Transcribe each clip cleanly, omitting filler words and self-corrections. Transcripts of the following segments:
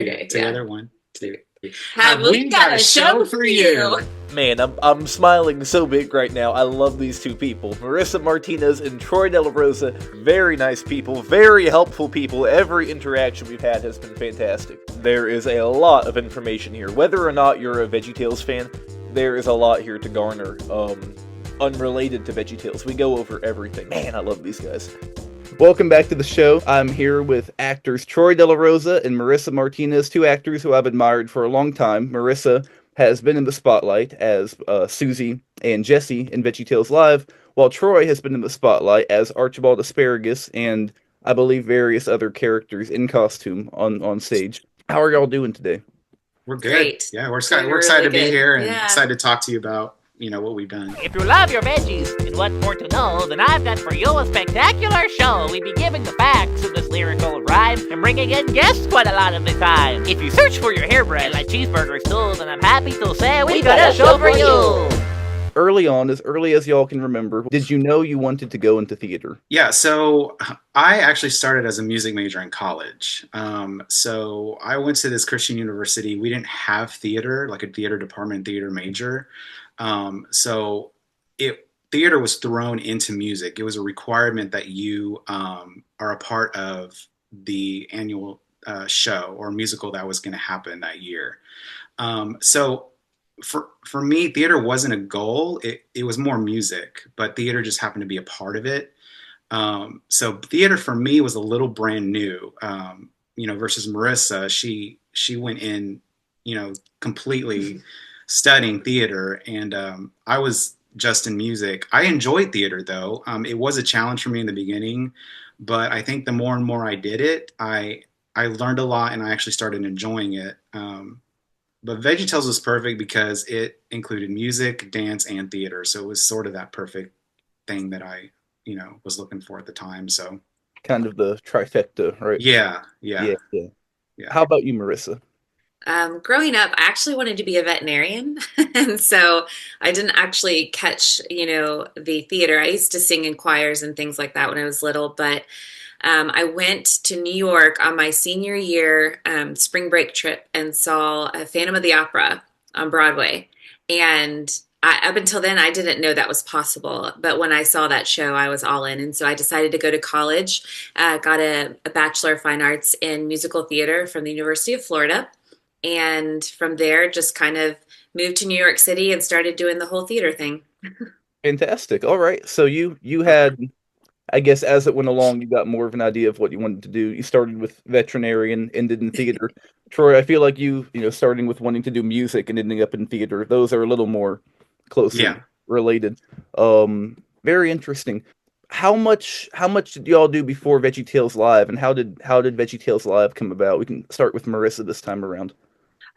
Okay, Together, 1, 2, 3. Have we got a show for you? Man, I'm smiling so big right now. I love these two people. Marissa Martinez and Troy DeLaRosa. Very nice people, very helpful people. Every interaction we've had has been fantastic. There is a lot of information here. Whether or not you're a VeggieTales fan, there is a lot here to garner. Unrelated to VeggieTales. We go over everything. Man, I love these guys. Welcome back to the show. I'm here with actors Troy DeLaRosa and Marissa Martinez, two actors who I've admired for a long time. Marissa has been in the spotlight as Susie and Jesse in VeggieTales Live, while Troy has been in the spotlight as Archibald Asparagus and I believe various other characters in costume on stage. How are y'all doing today? We're good. Great. Yeah, we're Doing excited really to be good. here and Yeah. excited to talk to you about, what we've done. If you love your veggies and want more to know, then I've got for you a spectacular show. We be giving the facts of this lyrical rhyme and bringing in guests quite a lot of the time. If you search for your hairbread like cheeseburgers too, then I'm happy to say we got a show for you. Early on, as early as y'all can remember, did you know you wanted to go into theater? Yeah, so I actually started as a music major in college. So I went to this Christian university. We didn't have theater, like a theater department, theater major. So theater was thrown into music. It was a requirement that you are a part of the annual show or musical that was going to happen that year. So for me, theater wasn't a goal. It was more music, but theater just happened to be a part of it. So theater for me was a little brand new, versus Marissa. She went in, completely studying theater, and I was just in music. I enjoyed theater though. It was a challenge for me in the beginning, but I think the more and more I did it, I learned a lot and I actually started enjoying it. But VeggieTales was perfect because it included music, dance, and theater. So it was sort of that perfect thing that I, was looking for at the time. So Kind of the trifecta, right? yeah. How about you, Marissa? Growing up, I actually wanted to be a veterinarian. And so I didn't actually catch, the theater. I used to sing in choirs and things like that when I was little, but I went to New York on my senior year spring break trip and saw Phantom of the Opera on Broadway. And up until then, I didn't know that was possible. But when I saw that show, I was all in. And so I decided to go to college, got a Bachelor of Fine Arts in Musical Theater from the University of Florida. And from there, just kind of moved to New York City and started doing the whole theater thing. Fantastic. All right. So you had, I guess, as it went along, you got more of an idea of what you wanted to do. You started with veterinarian, ended in theater. Troy, I feel like starting with wanting to do music and ending up in theater, those are a little more closely related. Very interesting. How much did y'all do before VeggieTales Live, and how did VeggieTales Live come about? We can start with Marissa this time around.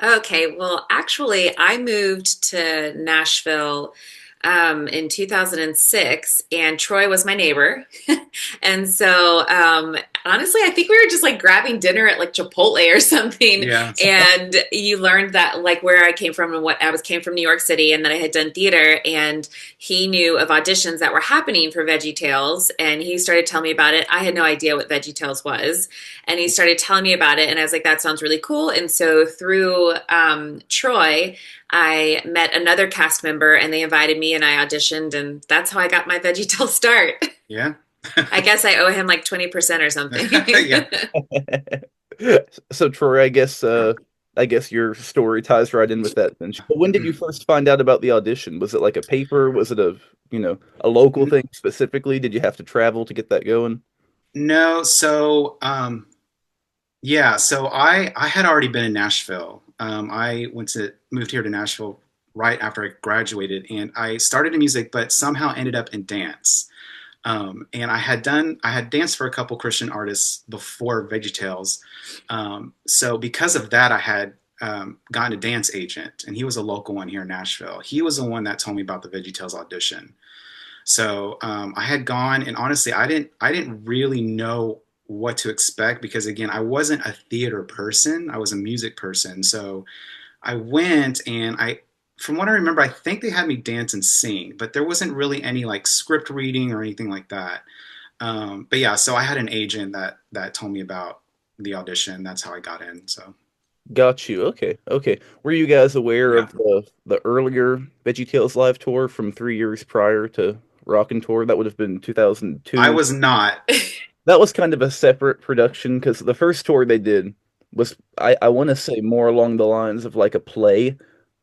Okay, well, actually, I moved to Nashville in 2006, and Troy was my neighbor. And so, honestly, I think we were just like grabbing dinner at like Chipotle or something. Yeah. And you learned that like where I came from and what came from New York City, and that I had done theater. And he knew of auditions that were happening for VeggieTales, and he started telling me about it. I had no idea what VeggieTales was, and he started telling me about it, and I was like, that sounds really cool. And so through Troy, I met another cast member and they invited me and I auditioned, and that's how I got my VeggieTales start. Yeah. I guess I owe him like 20% or something. Yeah. So Troy, I guess your story ties right in with that then. But when did you first find out about the audition? Was it like a paper? Was it a local thing specifically? Did you have to travel to get that going? No, so so I had already been in Nashville. I moved here to Nashville right after I graduated, and I started in music, but somehow ended up in dance. And I had danced for a couple Christian artists before VeggieTales. So because of that, I had gotten a dance agent, and he was a local one here in Nashville. He was the one that told me about the VeggieTales audition. So I had gone, and honestly, I didn't really know what to expect because, again, I wasn't a theater person. I was a music person. So I went, and from what I remember, I think they had me dance and sing, but there wasn't really any like script reading or anything like that. But yeah, so I had an agent that told me about the audition. That's how I got in. So Got you. Okay. Okay. Were you guys aware Yeah. of the earlier VeggieTales live tour from 3 years prior to Rockin Tour? That would have been I 2002. was not. That was kind of a separate production because the first tour they did was I want to say more along the lines of like a play,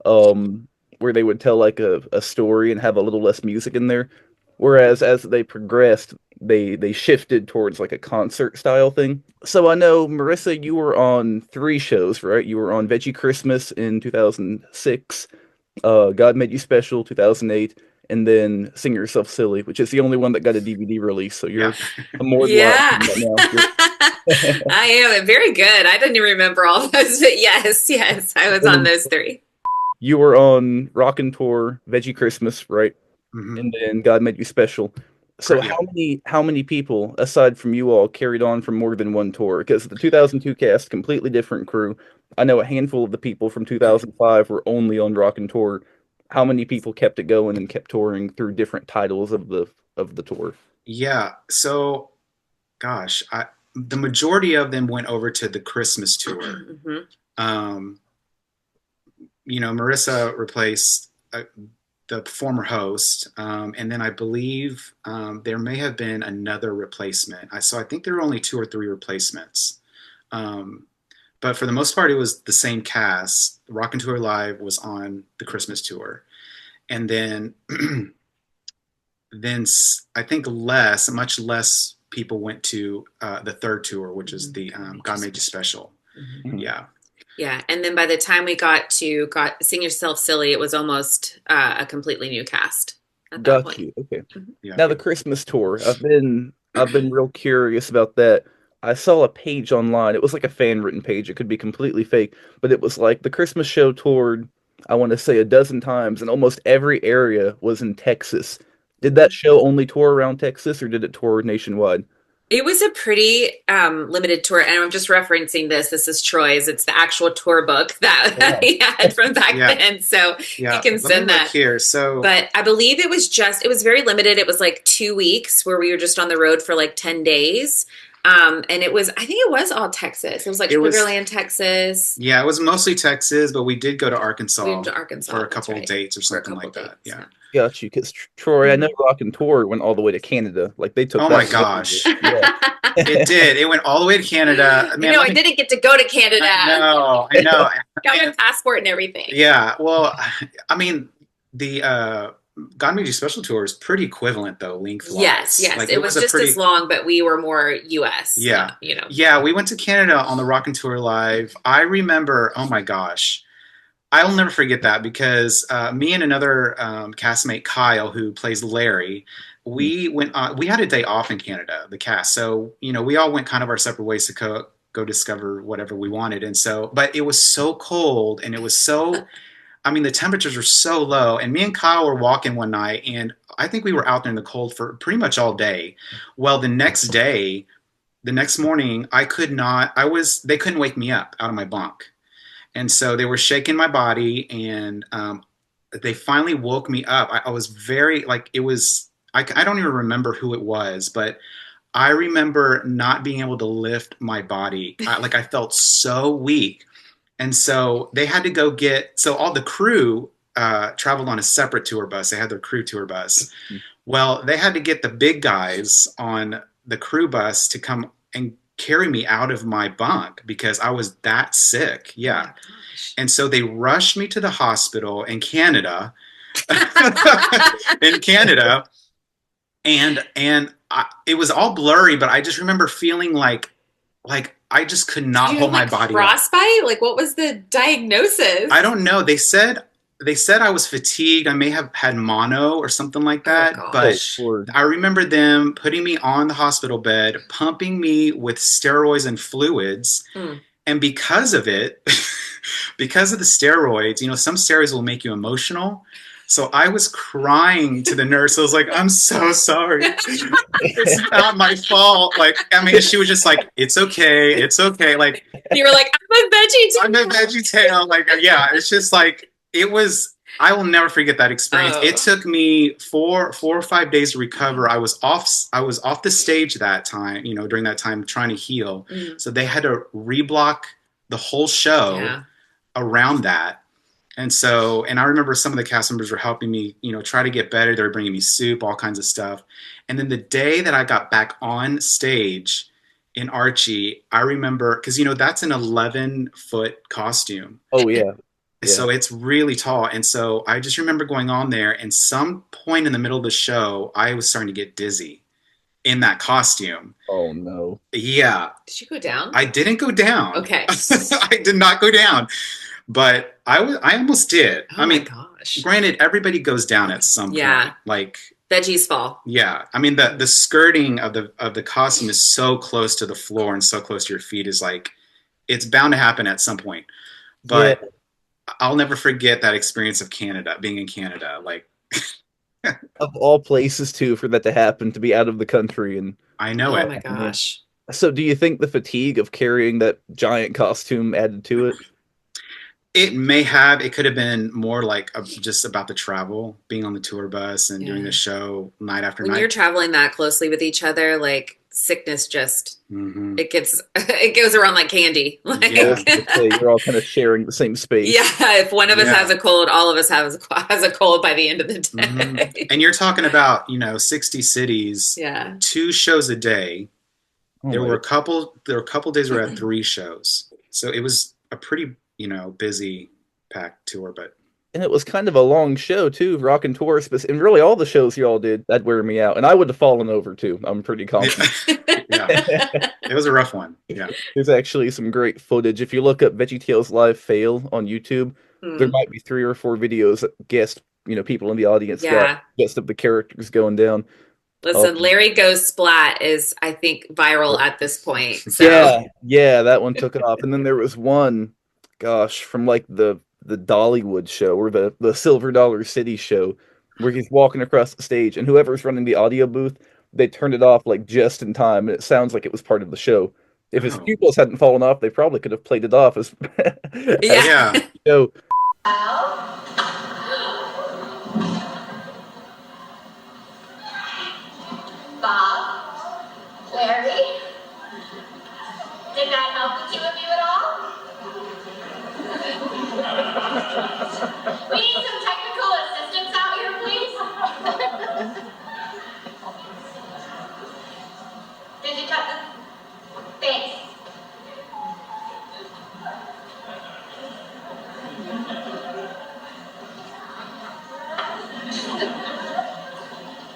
where they would tell like a story and have a little less music in there. Whereas as they progressed, they shifted towards like a concert style thing. So I know Marissa, you were on three shows, right? You were on Veggie Christmas in 2006, God Made You Special 2008, and then Sing Yourself Silly, which is the only one that got a DVD release. So Yeah. you're more than Yeah. welcome right now. I am very good. I didn't remember all those, but yes, yes, I was on And those three. you were on Rockin' Tour, Veggie Christmas, right? Hmm. And then God Made You Special. So Yeah. how many people aside from you all carried on from more than one tour? Because the 2002 cast, completely different crew. I know a handful of the people from 2005 were only on Rockin' Tour. How many people kept it going and kept touring through different titles of the tour? Yeah. So, gosh, the majority of them went over to the Christmas tour. Hmm. Um, Marissa replaced the former host, and then I believe there may have been another replacement. I think there were only two or three replacements. Um, but for the most part, it was the same cast. Rockin' Tour Live was on the Christmas tour, and then I think much less people went to the third tour, which is the God Made You Special. Hmm. Mhm. Yeah, Yeah, and then by the time we got Sing Yourself Silly, it was almost a completely new cast at that Got point. you. Okay. Mhm. yeah. Now the Christmas tour. I've been real curious about that. I saw a page online. It was like a fan written page. It could be completely fake, but it was like the Christmas show toured, I want to say a dozen times, and almost every area was in Texas. Did that show only tour around Texas or did it tour nationwide? It was a pretty limited tour, and I'm just referencing this. This is Troy's. It's the actual tour book that Wow. he had from back Yeah, then, so you yeah. can Let me send look that. here. So, But I believe it was very limited. It was like 2 weeks where we were just on the road for like 10 days. And I think it was all Texas. It was like it Sugar was, Land, Texas. yeah, it was mostly Texas, but we did go to We went Arkansas to Arkansas, for a that's couple of right, dates or for a something couple like of that. dates. Yeah. Yeah. Got you. Because Troy, I know Mhm. Rock and Tour went all the way to Canada. Like they took Oh my that one everywhere. gosh, it Yeah. did. It went all the way to Canada. I Man, know let I me. didn't get to go to Canada. I know. Got my passport and everything. Yeah. Well, I mean, the God Made You Special tour is pretty equivalent though, Yes, lengthwise. yes. Like It it was was a just as pretty. long, but we were more US, Yeah. not. Yeah, we went to Canada on the Rockin' Tour Live. I remember, oh my gosh, I'll never forget that because me and another castmate, Kyle, who plays Larry, we went. We had a day off in Canada, the cast. So we all went kind of our separate ways to go discover whatever we wanted. And so, but it was so cold, and it was so. I mean, the temperatures were so low, and me and Kyle were walking one night, and I think we were out there in the cold for pretty much all day. Well, the next morning, I could not. They couldn't wake me up out of my bunk, and so they were shaking my body, and they finally woke me up. I was very like it was. I don't even remember who it was, but I remember not being able to lift my body. I felt so weak, and so they had to go get. So all the crew traveled on a separate tour bus. They had their crew tour bus. Well, they had to get the big guys on the crew bus to come and carry me out of my bunk because I was that sick. Oh my Yeah. gosh. And so they rushed me to the hospital in Canada, in Canada, and it was all blurry, but I just remember feeling like I just could Did not you hold have my like body up. frostbite? Like what was the diagnosis? I don't know. They said I was fatigued. I may have had mono or something like Oh that, but Oh, gosh. Lord. I remember them putting me on the hospital bed, pumping me with steroids and fluids. Mm. And because of it, because of the steroids, some steroids will make you emotional. So I was crying to the nurse. I was like, I'm so sorry. It's not my fault. Like, I mean, she was just like, it's okay. It's okay. Like, You were like, I'm a veggie I'm a VeggieTale. Like, yeah, it's just like, I will never forget that experience. It Oh. took me 4 or 5 days to recover. I was off the stage that time, during that time trying to heal. Mm. So they had to reblock the whole show Yeah. around that. And so, and I remember some of the cast members were helping me, try to get better. They were bringing me soup, all kinds of stuff. And then the day that I got back on stage in Archie, I remember, because, that's an 11-foot costume. Oh yeah, yeah. So it's really tall. And so I just remember going on there, and some point in the middle of the show, I was starting to get dizzy in that costume. Oh no. Yeah. Did you go down? I didn't go down. Okay. I did not go down. But I almost did. Oh I mean, my gosh. granted, everybody goes down at some Yeah. point. Like, Veggies fall. yeah. I mean, the skirting of the costume is so close to the floor and so close to your feet, is like, it's bound to happen at some point. But I'll never forget that experience of Canada, being in Canada. Like, Of all places too, for that to happen, to be out of the country. And I know Oh it. my gosh. so do you think the fatigue of carrying that giant costume added to it? It may have. It could have been more like just about the travel, being on the tour bus and doing Yeah. the show night after When night. you're traveling that closely with each other, like sickness just Mhm. it goes around like candy. Like, Yeah. You're all kind of sharing the same space. yeah, if one of us Yeah. has a cold, all of us has a cold by the end of the day. Mhm. And you're talking about 60 cities, Yeah. 2 shows a day. Oh There my were a couple days where I had 3 shows, so it was a pretty busy packed tour. But And it was kind of a long show too, Rockin Tour, and really all the shows y'all did, that wear me out, and I would have fallen over too. I'm pretty confident. yeah, it was a rough one. Yeah. There's actually some great footage. If you look up VeggieTales live fail on YouTube, there Hmm. might be 3 or 4 videos that guest, people in the audience Yeah. got best of the characters going down. Listen, Oh. Larry Goes Splat is, I think, viral at this point. So Yeah, that one took it off. And then there was one, gosh, from like the Dollywood show or the Silver Dollar City show, where he's walking across the stage, and whoever's running the audio booth, they turned it off like just in time, and it sounds like it was part of the show. If his Oh. pupils hadn't fallen off, they probably could have played it off as yeah. Yeah. show. Bob, Larry, did that help the 2 of you at all? We need some technical assistance out here, please. Did you cut the... Thanks.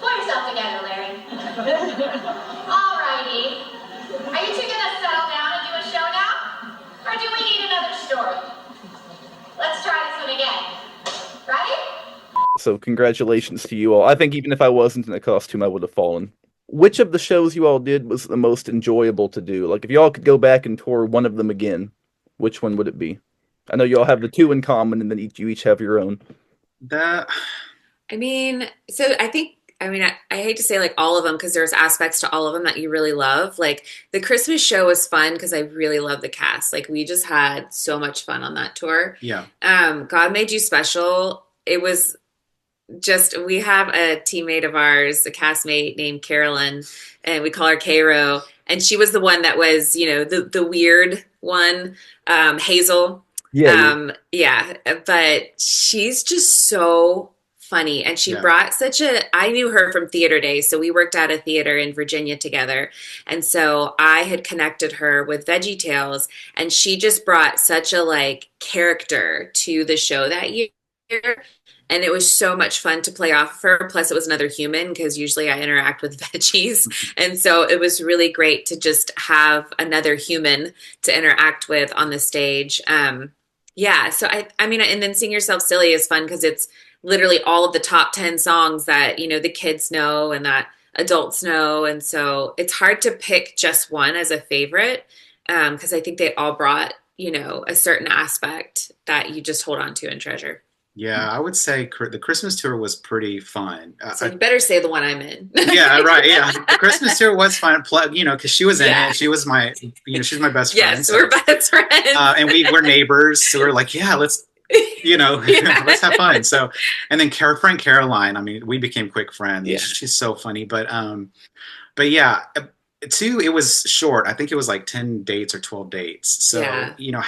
Pull yourself together, Larry. Alrighty. Are you 2 gonna settle down and do a show now? Or do we need another story? Let's try this one again. Ready? So congratulations to you all. I think even if I wasn't in a costume, I would have fallen. Which of the shows you all did was the most enjoyable to do? Like, if y'all could go back and tour one of them again, which one would it be? I know you all have the 2 in common, and then you each have your own. That I mean, so I hate to say like all of them because there's aspects to all of them that you really love. Like the Christmas show was fun because I really love the cast. Like we just had so much fun on that tour. yeah. God Made You Special. It was just, we have a teammate of ours, a castmate named Carolyn, and we call her Cairo. And she was the one that was, the weird one, Hazel. Yeah, but she's just so funny. And she Yeah. brought I knew her from theater days. So we worked at a theater in Virginia together. And so I had connected her with VeggieTales, and she just brought such a character to the show that year. And it was so much fun to play off of her. Plus, it was another human because usually I interact with veggies. And so it was really great to just have another human to interact with on the stage. Yeah. So I mean, and then Sing Yourself Silly is fun because it's literally all of the top 10 songs that, the kids know and that adults know. And so it's hard to pick just one as a favorite because I think they all brought, a certain aspect that you just hold on to and treasure. Yeah, I would say the Christmas tour was pretty fun. So you better say the one I'm in. Yeah, right. Yeah, the Christmas tour was fun. Because she was in it. She was my, she's my best friend. Yes, we're best friends. And we were neighbors, so we're like, yeah, let's, let's have fun. So, and then friend Caroline, I mean, we became quick friends. Yeah. She's so funny. But yeah, Two, it was short. I think it was like 10 dates or 12 dates. So, Yeah.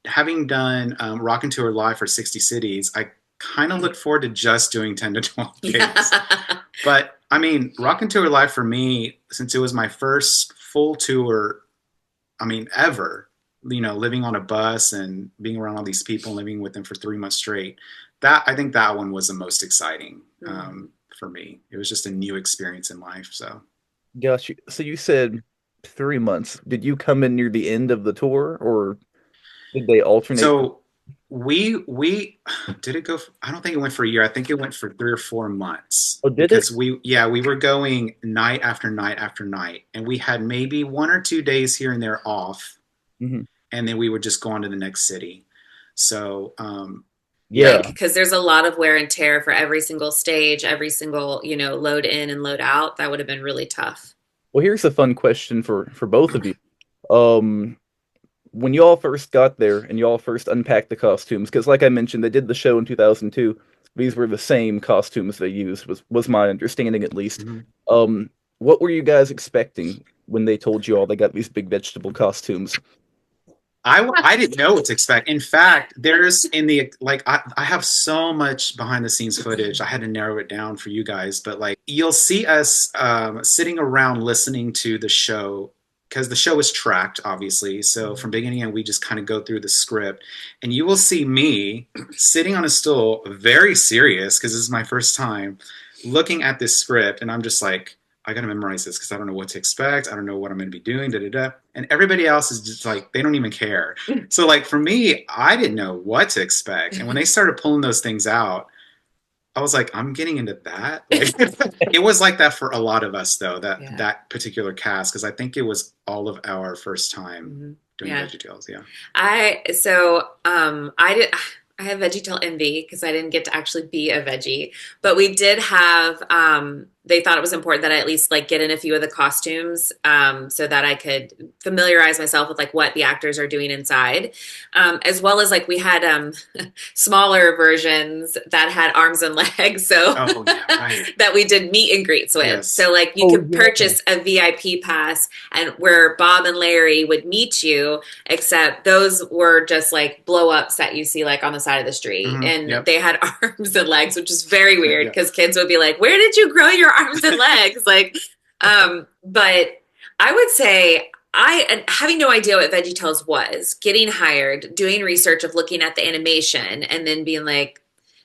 having done Rockin Tour live for 60 cities, I kind of look forward to just doing 10 to 12 dates. Yeah. But I mean, Rockin Tour live for me, since it was my first full tour, I mean, ever, living on a bus and being around all these people, living with them for 3 months straight, I think that one was the most exciting Mhm. for me. It was just a new experience in life. So. Gosh, so you said 3 months. Did you come in near the end of the tour, or did they alternate? So we did it go I don't think it went for a year. I think it went for 3 or 4 months Oh, did it? because we were going night after night after night, and we had maybe 1 or 2 days here and there off, Hmm. and then we would just go on to the next city. So yeah. Yeah. Like, because there's a lot of wear and tear for every single stage, every single, load in and load out. That would have been really tough. Well, here's a fun question for both of you. Um, when y'all first got there and y'all first unpacked the costumes, because like I mentioned, they did the show in 2002. These were the same costumes they used, was my understanding at least. Mhm. What were you guys expecting when they told you all they got these big vegetable costumes? I didn't know what to expect. In fact, there's in the like I have so much behind the scenes footage. I had to narrow it down for you guys, but like you'll see us sitting around listening to the show because the show is tracked, obviously. So from beginning to end, we just kind of go through the script, and you will see me sitting on a stool, very serious because this is my first time looking at this script, and I'm just like, I gotta memorize this because I don't know what to expect. I don't know what I'm gonna be doing. Da da da. And everybody else is just like they don't even care. So like for me, I didn't know what to expect. And when they started pulling those things out, I was like, I'm getting into that. Like, it was like that for a lot of us though. That Yeah. that particular cast because I think it was all of our first time Mhm. doing Yeah. VeggieTales. Yeah. I have VeggieTale envy because I didn't get to actually be a veggie, but we did have they thought it was important that I at least like get in a few of the costumes so that I could familiarize myself with like what the actors are doing inside, as well as like we had smaller versions that had arms and legs, so Oh yeah. Right. that we did meet and greets with. Yes. So like you Oh could yeah. purchase a VIP pass and where Bob and Larry would meet you, except those were just like blow ups that you see like on the side of the street. Hmm. And Yep. they had arms and legs, which is very weird Yeah. because kids would be like, where did you grow your arms and legs? Like, but I would say and having no idea what VeggieTales was, getting hired, doing research of looking at the animation, and then being like,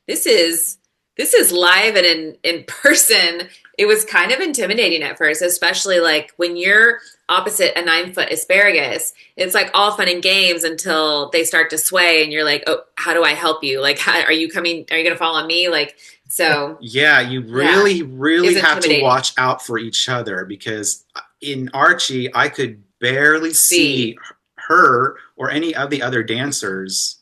this is this is live and in person. It was kind of intimidating at first, especially like when you're opposite a 9 foot asparagus. It's like all fun and games until they start to sway, and you're like, oh, how do I help you? Like, are you coming? Are you going to fall on me? Like, so Yeah, you yeah, really, it's really have to intimidating. watch out for each other because in Archie, I could barely See, see her or any of the other dancers.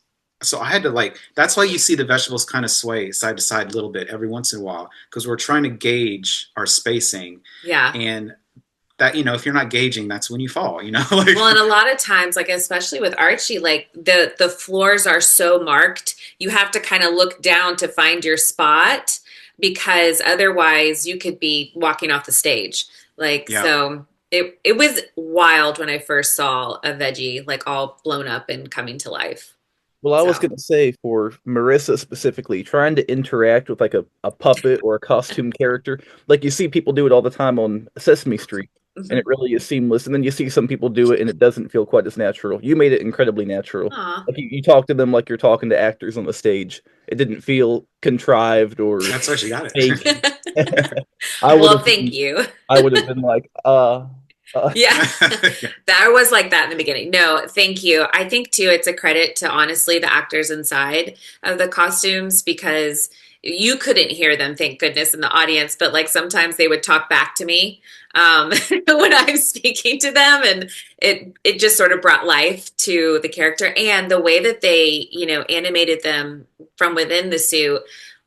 So I had to like, that's why you see the vegetables kind of sway side to side a little bit every once in a while because we're trying to gauge our spacing. yeah. And that, if you're not gauging, that's when you fall, like, Well, and a lot of times, like especially with Archie, like the floors are so marked, you have to kind of look down to find your spot because otherwise you could be walking off the stage. Like yeah. so it was wild when I first saw a veggie like all blown up and coming to life. Well, I was So gonna say for Marissa specifically, trying to interact with like a puppet or a costume character, like you see people do it all the time on Sesame Street, and it mhm. really is seamless. And then you see some people do it, and it doesn't feel quite as natural. You made it incredibly natural. Aw. Like you talk to them like you're talking to actors on the stage. It didn't feel contrived or That's what you got fake. it. I would Well, have thank been, you. I would have been like, Yeah. That was like that in the beginning. No, thank you. I think too, it's a credit to honestly the actors inside of the costumes because you couldn't hear them, thank goodness, in the audience, but like sometimes they would talk back to me when I'm speaking to them, and it just sort of brought life to the character and the way that they, animated them from within the suit.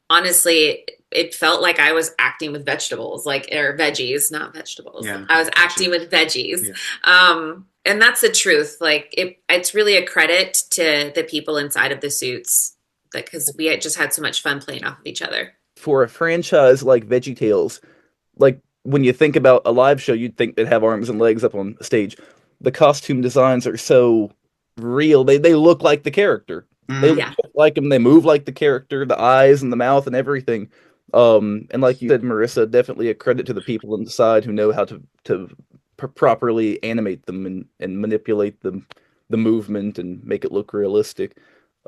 Honestly, it felt like I was acting with vegetables, like or veggies, not vegetables. Yeah. I was Gotcha. acting with veggies. Yeah. And that's the truth. Like it's really a credit to the people inside of the suits, because we had just had so much fun playing off of each other. for a franchise like VeggieTales, like when you think about a live show, you'd think they'd have arms and legs up on stage. The costume designs are so real. They look like the character. They look Yeah. just like him. They move like the character, the eyes and the mouth and everything. And like you said, Marissa, definitely a credit to the people inside who know how to properly animate them and manipulate the movement and make it look realistic.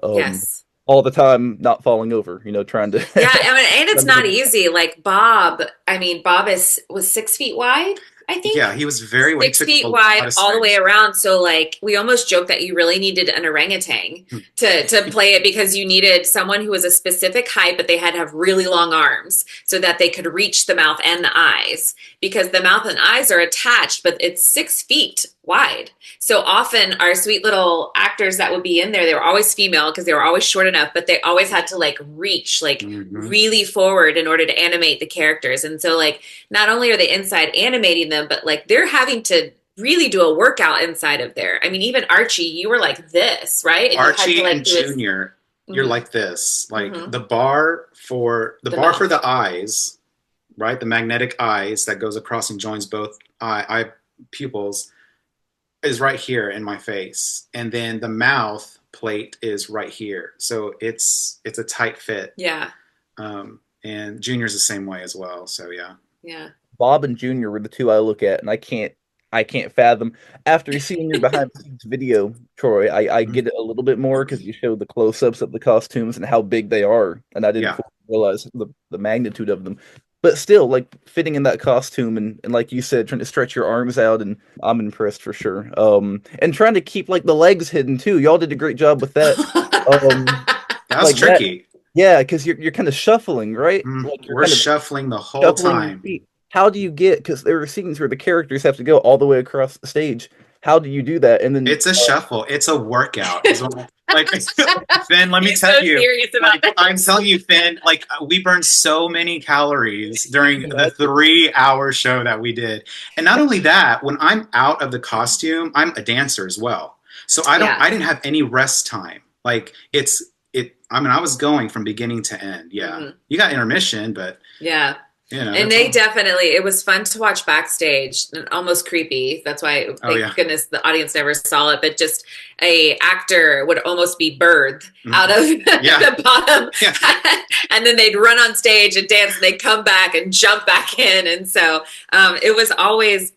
Yes. All the time, not falling over, trying to. Yeah, I mean, and it's not easy. Like Bob, I mean, Bob was 6 feet wide, I think. Yeah, he was very wide. 6 feet wide all the way around. So like we almost joke that you really needed an orangutan to play it, because you needed someone who was a specific height, but they had to have really long arms so that they could reach the mouth and the eyes, because the mouth and eyes are attached, but it's 6 feet wide. So often our sweet little actors that would be in there, they were always female because they were always short enough, but they always had to like reach like really forward in order to animate the characters. And so like not only are they inside animating them, but like they're having to really do a workout inside of there. I mean, even Archie, you were like this, right? And Archie to, like, and Junior, you're like this. Like the bar for the eyes, right? The magnetic eyes that goes across and joins both eye pupils is right here in my face, and then the mouth plate is right here. So it's a tight fit. Yeah. And Junior's the same way as well. So yeah. Yeah. Bob and Junior were the two I look at, and I can't fathom. After seeing your behind the scenes video, Troy, I get it a little bit more because you showed the close-ups of the costumes and how big they are, and I didn't fully realize the magnitude of them. But still, like fitting in that costume and like you said, trying to stretch your arms out, and I'm impressed for sure. And trying to keep like the legs hidden too. Y'all did a great job with that. That was like tricky. Yeah, because you're kind of shuffling, right? Like we're shuffling the whole time. How do you get? Because there are scenes where the characters have to go all the way across the stage. How do you do that? And then it's a shuffle. It's a workout. Like Finn, let me tell you. I'm telling you, Finn. Like we burned so many calories during the 3-hour show that we did, and not only that, when I'm out of the costume, I'm a dancer as well. So I didn't have any rest time. Like I mean, I was going from beginning to end. Yeah, you got intermission, but yeah. And they definitely, it was fun to watch backstage, and almost creepy. That's why, thank goodness, the audience never saw it. But just a actor would almost be birthed out of the bottom, and then they'd run on stage and dance, and they'd come back and jump back in. And so it was always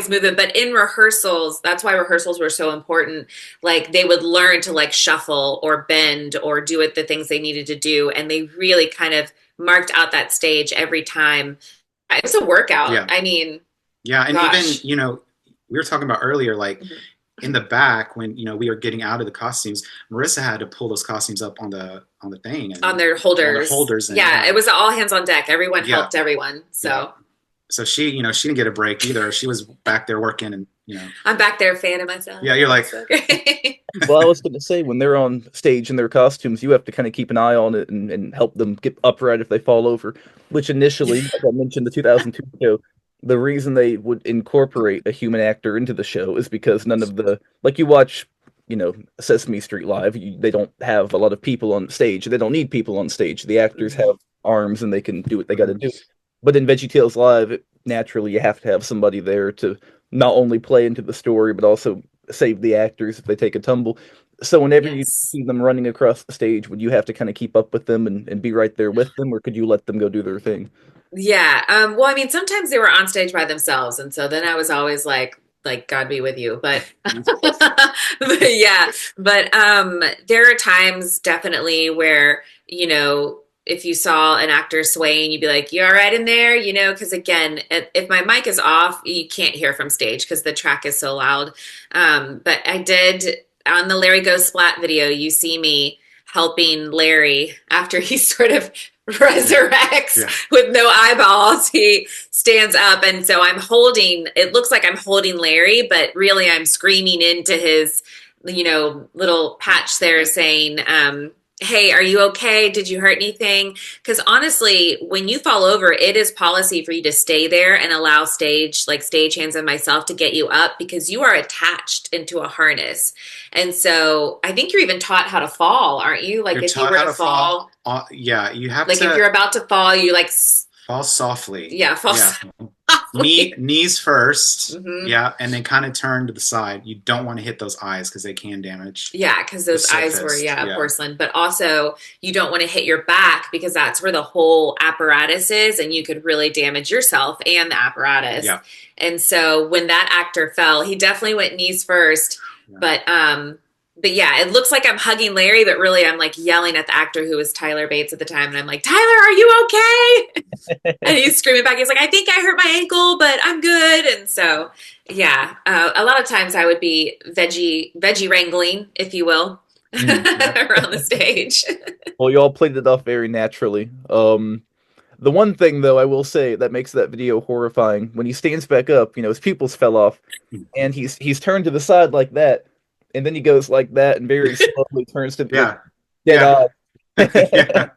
moving. But in rehearsals, that's why rehearsals were so important. Like they would learn to like shuffle or bend or do it the things they needed to do, and they really kind of marked out that stage every time. It was a workout. Yeah. I mean, and even we were talking about earlier, like in the back when we were getting out of the costumes, Marissa had to pull those costumes up on the thing and on their holders. And, it was all hands on deck. Everyone helped everyone. So she she didn't get a break either. She was back there working, and I'm back there fanning myself. Yeah, you're like. So well, I was going to say, when they're on stage in their costumes, you have to kind of keep an eye on it and help them get upright if they fall over. Which initially, like I mentioned, the 2002 show, the reason they would incorporate a human actor into the show is because none of the like you watch. Sesame Street Live. They don't have a lot of people on stage. They don't need people on stage. The actors have arms and they can do what they got to do. But in VeggieTales Live, naturally, you have to have somebody there to not only play into the story, but also save the actors if they take a tumble. So whenever you see them running across the stage, would you have to kind of keep up with them and be right there with them, or could you let them go do their thing? Yeah. Well, I mean, sometimes they were on stage by themselves, and so then I was always like God be with you. But there are times definitely where if you saw an actor swaying, you'd be like, you all right in there? Because again, if my mic is off, you can't hear from stage because the track is so loud. But I did, on the Larry Goes Splat video, you see me helping Larry after he sort of resurrects with no eyeballs. He stands up. And so it looks like I'm holding Larry, but really I'm screaming into his, little patch there saying, hey, are you okay? Did you hurt anything? Because honestly, when you fall over, it is policy for you to stay there and allow stagehands and myself to get you up, because you are attached into a harness. And so I think you're even taught how to fall, aren't you? Like if you were to fall. You have to. Like if you're about to fall, you fall softly. Yeah, fall. Knees first, Hmm. yeah, and then kind of turn to the side. You don't want to hit those eyes because they can damage Yeah, because the those eyes were, surface. yeah, Yeah, porcelain. But also, you don't want to hit your back because that's where the whole apparatus is, and you could really damage yourself and the apparatus. yeah, And so when that actor fell, he definitely went knees first. yeah. But yeah, it looks like I'm hugging Larry, but really I'm like yelling at the actor who was Tyler Bates at the time, and I'm like, Tyler, are you okay? And he's screaming back. He's like, I think I hurt my ankle, but I'm good. And so, yeah, a lot of times I would be veggie wrangling, if you will, Mm. around the stage. Well, you all played it off very naturally. The one thing though I will say that makes that video horrifying when he stands back up, his pupils fell off, and he's turned to the side like that, and then he goes like that and very slowly turns to Yeah, dead yeah, eye. yeah,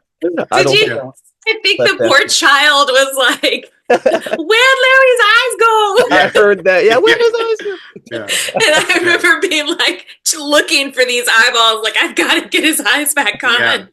I Did don't you? think yeah, I think that's the poor child was like, "Where'd Larry's eyes go?" I heard that. Yeah, where does eyes go? yeah, And I remember being like looking for these eyeballs, like I've got to get his eyes back on.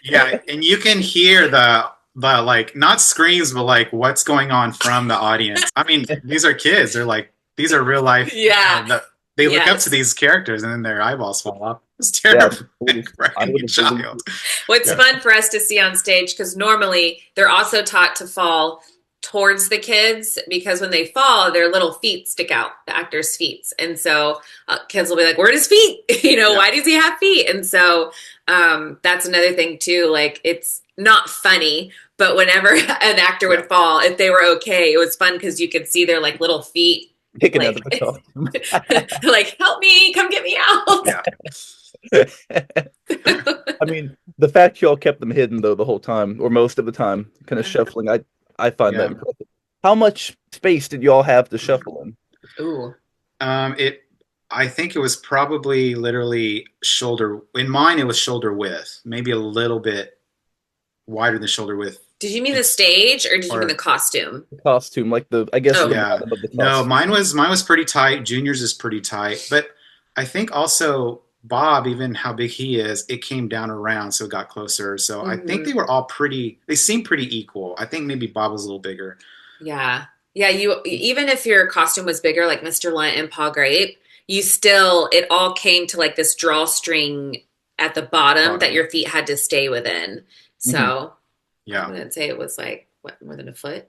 yeah. And you can hear the like not screams, but like what's going on from the audience. I mean, these are kids. They're like these are real life. Yeah. They look up Yes. to these characters, and then their eyeballs fall off. It's Yeah, terrifying for I any would've child. What's Yeah. fun for us to see on stage, because normally they're also taught to fall towards the kids, because when they fall, their little feet stick out, the actors' feet. And so kids will be like, where'd his feet? Yeah. Why does he have feet? And so that's another thing too. Like, it's not funny, but whenever an actor would fall, if they were okay, it was fun because you could see their like little feet. Picking Like, out the costume. like, help me, come get me out. Yeah. I mean, the fact y'all kept them hidden though the whole time, or most of the time, kind of shuffling, I find that Yeah. impressive. How much space did y'all have to shuffle in? Ooh. I think it was probably literally shoulder. In mine, it was shoulder width, maybe a little bit wider than shoulder width. Did you mean the stage or did you Or- mean the costume? The costume, like I guess Oh. the Yeah. bottom of the No, costume. mine was pretty tight. Junior's is pretty tight, but I think also Bob, even how big he is, it came down around, so it got closer. So I think they were all pretty. They seemed pretty equal. I think maybe Bob was a little bigger. Yeah. Yeah, you even if your costume was bigger, like Mr. Lunt and Paul Grape, you still it all came to like this drawstring at the bottom that your feet had to stay within. So I Yeah, wouldn't say it was like what, more than a foot.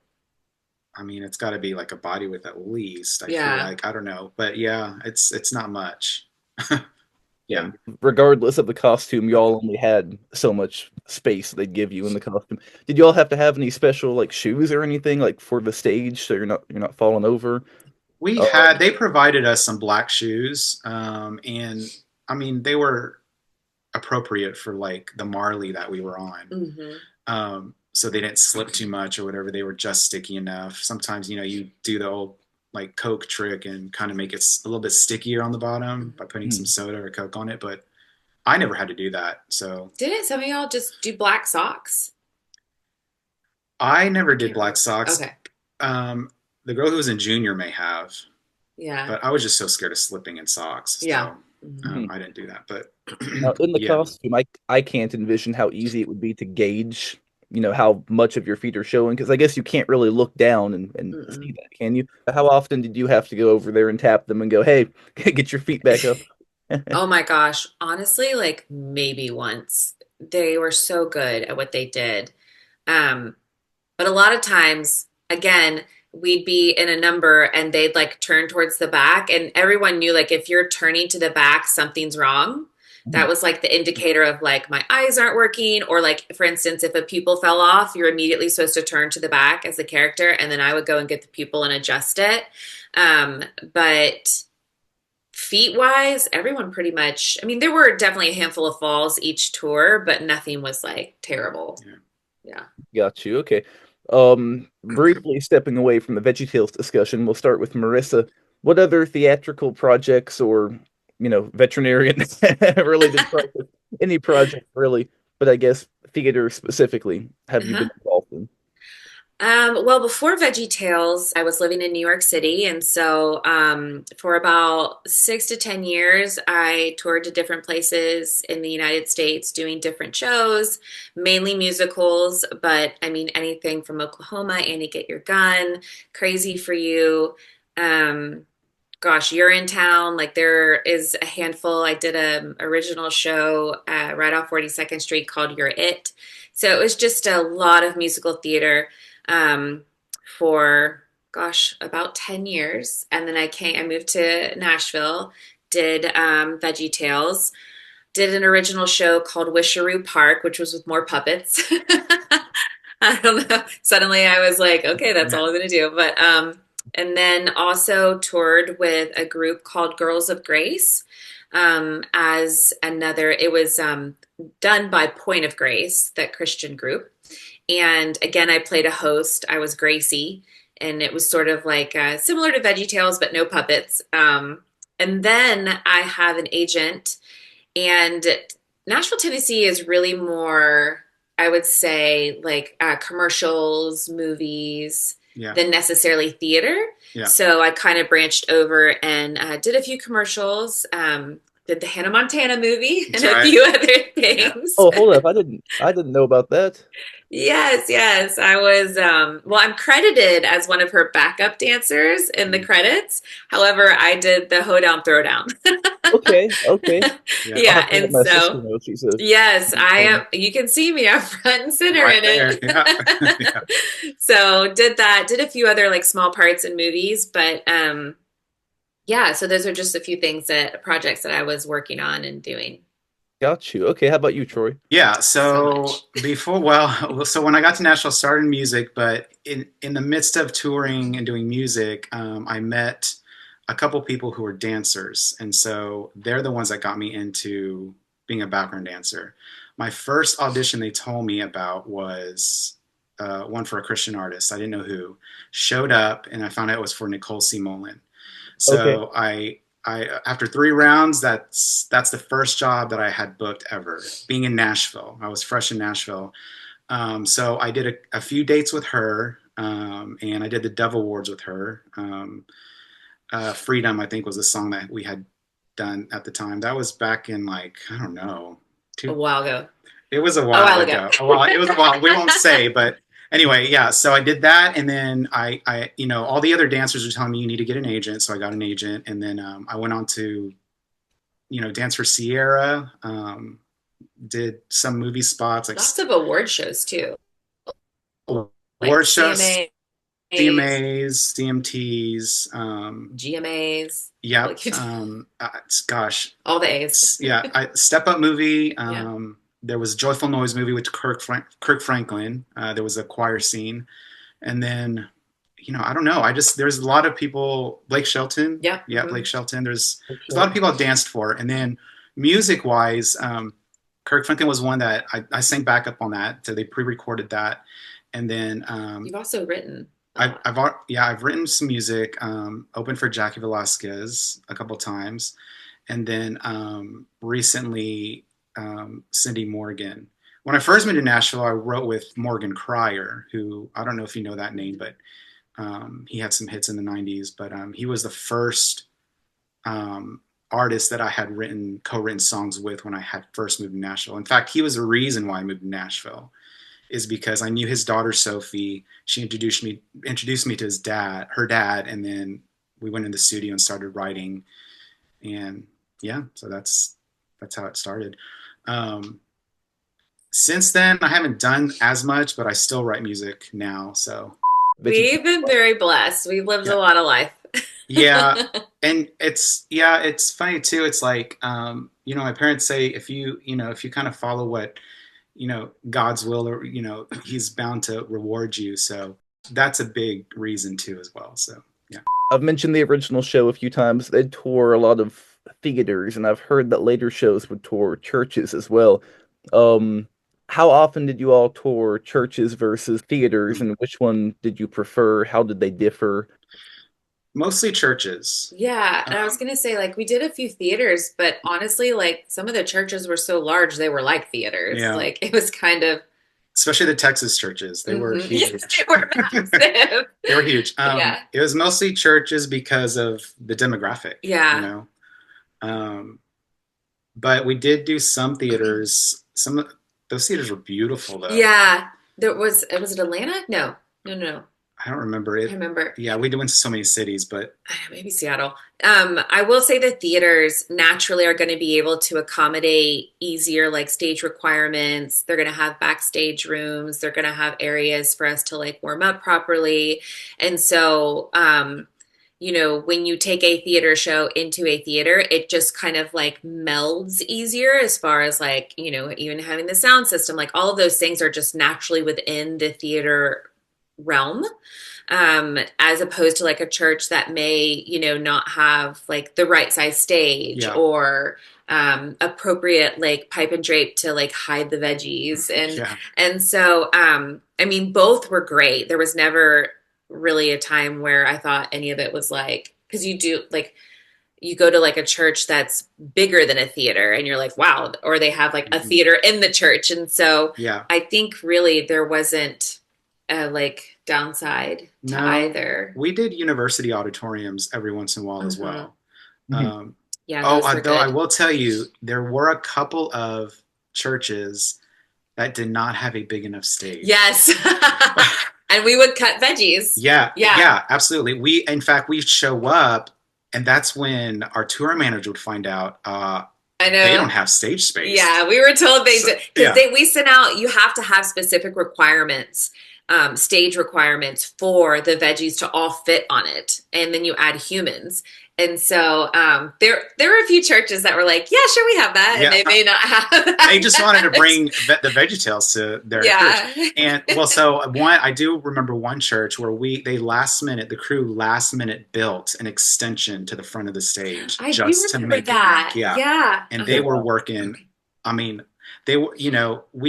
I mean it's got to be like a body width at least. I Yeah. feel like I don't know, but yeah, it's not much. Yeah. Regardless of the costume, y'all only had so much space they'd give you in the costume. Did y'all have to have any special like shoes or anything like for the stage so you're not falling over? They provided us some black shoes, and I mean they were appropriate for like the Marley that we were on. So they didn't slip too much or whatever. They were just sticky enough. Sometimes, you do the old like Coke trick and kind of make it a little bit stickier on the bottom by putting some soda or Coke on it. But I never had to do that. So Didn't some of y'all just do black socks? I never did black socks. Okay. The girl who was in junior may have, Yeah. but I was just so scared of slipping in socks. Yeah. So, I didn't do that. But Now, in the yeah. costume, I can't envision how easy it would be to gauge, how much of your feet are showing, because I guess you can't really look down and see that, can you? How often did you have to go over there and tap them and go, hey, get your feet back up? Oh my gosh. Honestly, like maybe once. They were so good at what they did. But a lot of times, again, we'd be in a number and they'd like turn towards the back, and everyone knew like if you're turning to the back, something's wrong. That was like the indicator of like my eyes aren't working, or like for instance, if a pupil fell off, you're immediately supposed to turn to the back as the character, and then I would go and get the pupil and adjust it. But feet wise, everyone pretty much, I mean, there were definitely a handful of falls each tour, but nothing was like terrible. Yeah. Got you. Okay. Briefly stepping away from the VeggieTales discussion, we'll start with Marissa. What other theatrical projects or, veterinarian related projects, any project really, but I guess theater specifically, have you been involved in? Well, before VeggieTales, I was living in New York City, and so for about 6 to 10 years, I toured to different places in the United States, doing different shows, mainly musicals. But I mean, anything from Oklahoma, Annie, Get Your Gun, Crazy for You. Um, Gosh, you're in town. Like there is a handful. I did a original show right off 42nd Street called You're It. So it was just a lot of musical theater um, for gosh, about 10 years. And then I moved to Nashville, did Veggie Tales, did an original show called Wisharoo Park, which was with more puppets. I don't know. Suddenly I was like, okay, that's all I'm gonna do. But and then also toured with a group called Girls of Grace as another. It was done by Point of Grace, that Christian group. And again, I played a host. I was Gracie, and it was sort of like similar to VeggieTales, but no puppets. And then I have an agent, and Nashville, Tennessee is really more, I would say, like commercials, movies, Yeah. than necessarily theater. Yeah. So I kind of branched over and did a few commercials, did the Hannah Montana movie and That's a right. few other Yeah. things. Oh, hold up! I didn't know about that. Yes, yes. I was, well, I'm credited as one of her backup dancers in the Mm. credits. However, I did the hoedown throwdown. Okay, okay. Yeah. I'll Yeah, have to let and my sister so know. She's a yes, I fan. am. You can see me. I'm front and center Right in there. Yeah. Yeah. it. So did that. Did a few other like small parts in movies, but yeah. So those are just a few things that projects that I was working on and doing Got you. Okay, how about you, Troy? Yeah, so so much. before, well, so when I got to Nashville, I started in music, but in the midst of touring and doing music, I met a couple people who were dancers, and so they're the ones that got me into being a background dancer. My first audition they told me about was one for a Christian artist. I didn't know who. Showed up, and I found out it was for Nicole C. Mullen. Okay. So I after 3 rounds, that's the first job that I had booked ever. Being in Nashville, I was fresh in Nashville, so I did a few dates with her, and I did the Dove Awards with her. Freedom, I think, was the song that we had done at the time. That was back in like I don't know, A two. while ago. It was a A while while ago. ago. A while. It was a while. We won't say, but anyway, yeah. So I did that, and then all the other dancers were telling me you need to get an agent. So I got an agent, and then I went on to, dance for Sierra. Did some movie spots like Lots of award shows too, like award shows, CMAs, CMAs, CMTs. GMAs, Yep. like Gosh, all the A's. yeah. Step Up movie. Yeah. There was a Joyful Noise movie with Kirk Franklin. There was a choir scene, and then, I don't know. There's a lot of people. Blake Shelton. Yeah. Yeah, Mhm. Blake Shelton. There's a lot of people I've danced for, and then music wise, Kirk Franklin was one that I sang backup on that. So they pre-recorded that, and then You've also written a I've lot. I've written some music. Opened for Jackie Velasquez a couple times, and then recently Cindy Morgan. When I first moved to Nashville, I wrote with Morgan Cryer, who I don't know if you know that name, but he had some hits in the '90s. But he was the first artist that I had co-written songs with when I had first moved to Nashville. In fact, he was the reason why I moved to Nashville, is because I knew his daughter Sophie. She introduced me to her dad, and then we went in the studio and started writing. And yeah, so that's how it started. Since then, I haven't done as much, but I still write music now. So We've been very blessed. We've lived a yeah, lot of life. yeah, and it's funny too. It's like my parents say if you kind of follow what God's will, or He's bound to reward you. So that's a big reason too as well. So yeah. I've mentioned the original show a few times. They tour a lot of theaters, and I've heard that later shows would tour churches as well. How often did you all tour churches versus theaters, and which one did you prefer? How did they differ? Mostly churches. Yeah, and I was gonna say like we did a few theaters, but honestly, like some of the churches were so large they were like theaters. Yeah. Like it was kind of especially the Texas churches. They were huge. Yes, they were massive. They were huge. Yeah. It was mostly churches because of the demographic, Yeah. you know. But we did do some theaters. Some of those theaters were beautiful, though. Yeah. Was it Atlanta? No. No, no. I don't remember I it. remember. Yeah, we went to so many cities, but Maybe Seattle. I will say the theaters naturally are going to be able to accommodate easier like stage requirements. They're going to have backstage rooms. They're going to have areas for us to like warm up properly. And so, when you take a theater show into a theater, it just kind of like melds easier as far as like, even having the sound system, like all of those things are just naturally within the theater realm, as opposed to like a church that may, not have like the right size stage Yeah. or appropriate like pipe and drape to like hide the veggies. yeah. And so, both were great. There was never really a time where I thought any of it was like, because you go to like a church that's bigger than a theater and you're like, wow, or they have like a theater in the church. And so Yeah. I think really there wasn't a like downside to either. We did university auditoriums every once in a while as well. Yeah. Those were Though I good. will tell you, there were a couple of churches that did not have a big enough stage. Yes. And we would cut veggies. Yeah, absolutely. In fact, we'd show up, and that's when our tour manager would find out I know. they don't have stage space. Yeah, we were told they did. Because yeah. we sent out, you have to have specific requirements, stage requirements for the veggies to all fit on it. And then you add humans. And so there were a few churches that were like, yeah, sure, we have that. And they may not have that. They just wanted to bring the VeggieTales to their church. And I do remember one church where the crew last minute built an extension to the front of the stage. I do remember that. Yeah. And they were working, we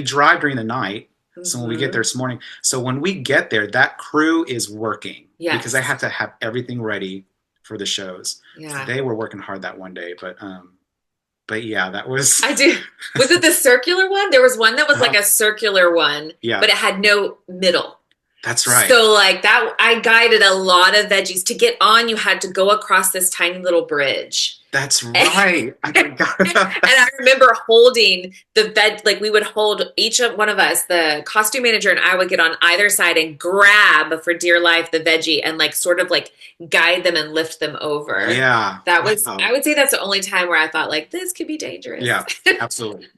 drive during the night. So when we get there this morning, so when we get there, that crew is working because they have to have everything ready for the shows. Yeah. So they were working hard that one day, but yeah, that was. I do. Was it the circular one? There was one that was like a circular one, but it had no middle. That's right. So like that, I guided a lot of veggies. To get on, you had to go across this tiny little bridge. That's right. I forgot about that. And I remember holding we would hold each one of us, the costume manager and I would get on either side and grab for dear life the veggie and like sort of like guide them and lift them over. Yeah. That was, I would say that's the only time where I thought like this could be dangerous. Yeah, absolutely.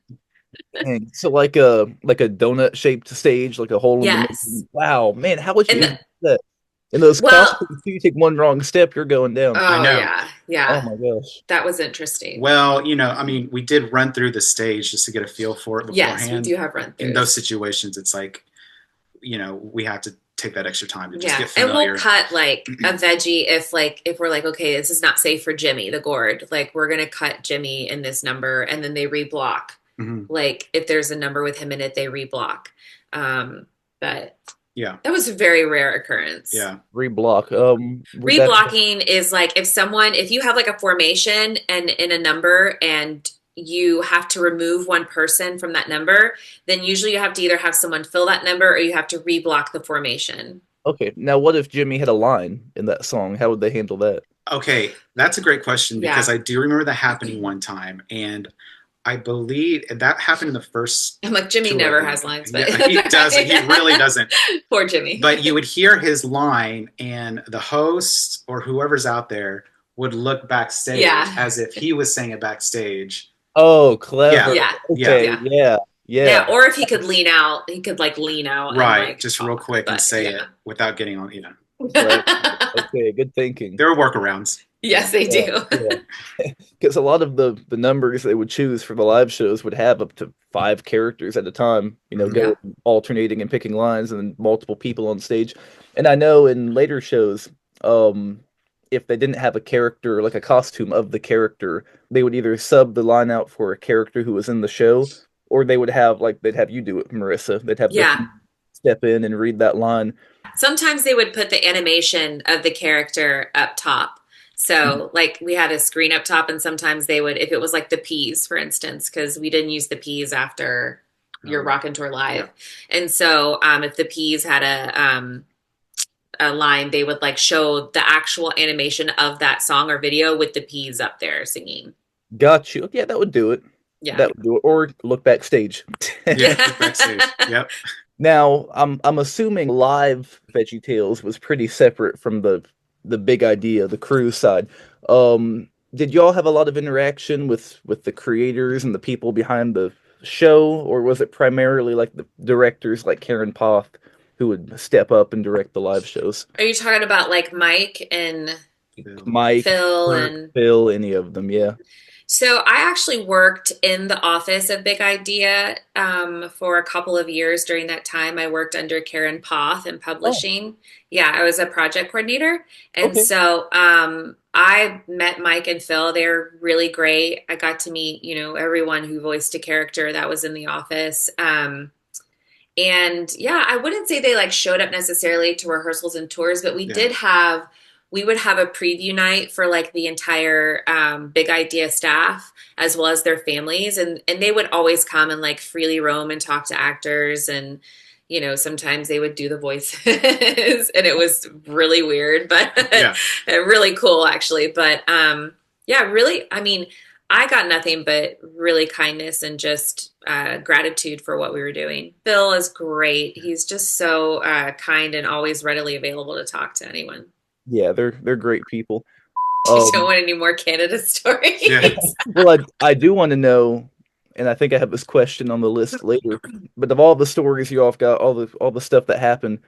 Dang. So like a donut shaped stage, like a hole in Yes. the middle. Wow, man, how would you do that? In those costumes, if you take one wrong step, you're going down. Oh, I know. Yeah. Oh my gosh. That was interesting. Well, we did run through the stage just to get a feel for it beforehand. Yes, we do have run throughs. In those situations, it's like, we have to take that extra time to just get familiar. And we'll cut like a veggie if we're like, okay, this is not safe for Jimmy, the gourd. Like we're gonna cut Jimmy in this number, and then they reblock. Mm-hmm. Like if there's a number with him in it, they reblock. But yeah, that was a very rare occurrence. Yeah, reblock. Reblocking is like if you have like a formation and in a number and you have to remove one person from that number, then usually you have to either have someone fill that number or you have to reblock the formation. Okay, now what if Jimmy had a line in that song? How would they handle that? Okay, that's a great question because I do remember that happening one time, and I believe that happened in the first. I'm like, Jimmy never has lines, but yeah, he doesn't. He really doesn't. Poor Jimmy. But you would hear his line, and the host or whoever's out there would look backstage as if he was saying it backstage. Oh, clever. Yeah. Okay. Yeah. Or if he could lean out, lean out. Right. And like, just real quick and say it without getting on. Right. Okay. Good thinking. There are workarounds. Yes, they do. Because a lot of the numbers they would choose for the live shows would have up to 5 characters at a time, go alternating and picking lines and then multiple people on stage. And I know in later shows, if they didn't have a character, like a costume of the character, they would either sub the line out for a character who was in the show, or they would have, they'd have you do it, Marissa. They'd have them step in and read that line. Sometimes they would put the animation of the character up top. So like we had a screen up top, and sometimes they would, if it was like the peas, for instance, because we didn't use the peas after your Rockin Tour Yeah. live. And so if the Peas had a line, they would like show the actual animation of that song or video with the Peas up there singing. Got you. Yeah, that would do it. Yeah. That would do it. Or look backstage. Yeah, backstage. Yep. Now, I'm assuming live VeggieTales was pretty separate from the big idea, the crew side. Did y'all have a lot of interaction with the creators and the people behind the show, or was it primarily like the directors like Karen Poth who would step up and direct the live shows? Are you talking about like Mike and Mike, Phil Kurt, and Phil, any of them? Yeah. so I actually worked in the office of Big Idea for a couple of years. During that time, I worked under Karen Poth in Oh, publishing. Yeah, I was a project coordinator. And okay. so I met Mike and Phil. They're really great. I got to meet, everyone who voiced a character that was in the office. And yeah, I wouldn't say they like showed up necessarily to rehearsals and tours, but Yeah. we would have a preview night for like the entire Big Idea staff as well as their families, and they would always come and like freely roam and talk to actors, and sometimes they would do the voices and it was really weird, but Yeah. really cool actually. But yeah, really, I mean, I got nothing but really kindness and just gratitude for what we were doing. Bill is great. He's just so kind and always readily available to talk to anyone. Yeah, they're great people. You don't want any more Canada stories? Yeah. Well, I do want to know, and I think I have this question on the list later. But of all the stories you all have got, all the stuff that happened,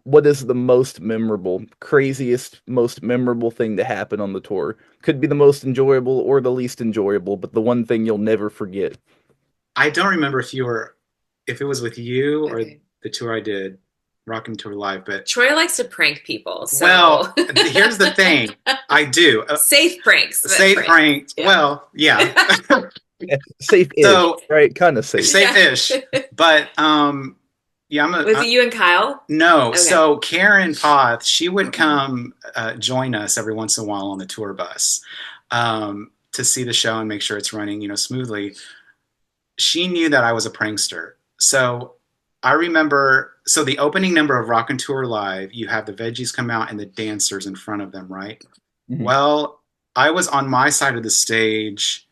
what is the most memorable, craziest, most memorable thing to happen on the tour? Could be the most enjoyable or the least enjoyable, but the one thing you'll never forget. I don't remember if it was with you or Okay. the tour I did, Rockin Tour Live, but Troy likes to prank people, so well, here's the thing. I do. safe pranks. But Safe prank. Yeah. Well, yeah. Safe-ish, So right? Kind of safe. safe-ish. But yeah, Was it you and Kyle? no. Okay. So Karen Poth, she would come join us every once in a while on the tour bus to see the show and make sure it's running, smoothly. She knew that I was a prankster. So I remember, so the opening number of Rockin Tour Live, you have the veggies come out and the dancers in front of them, right? Mhm. Well, I was on my side of the stage,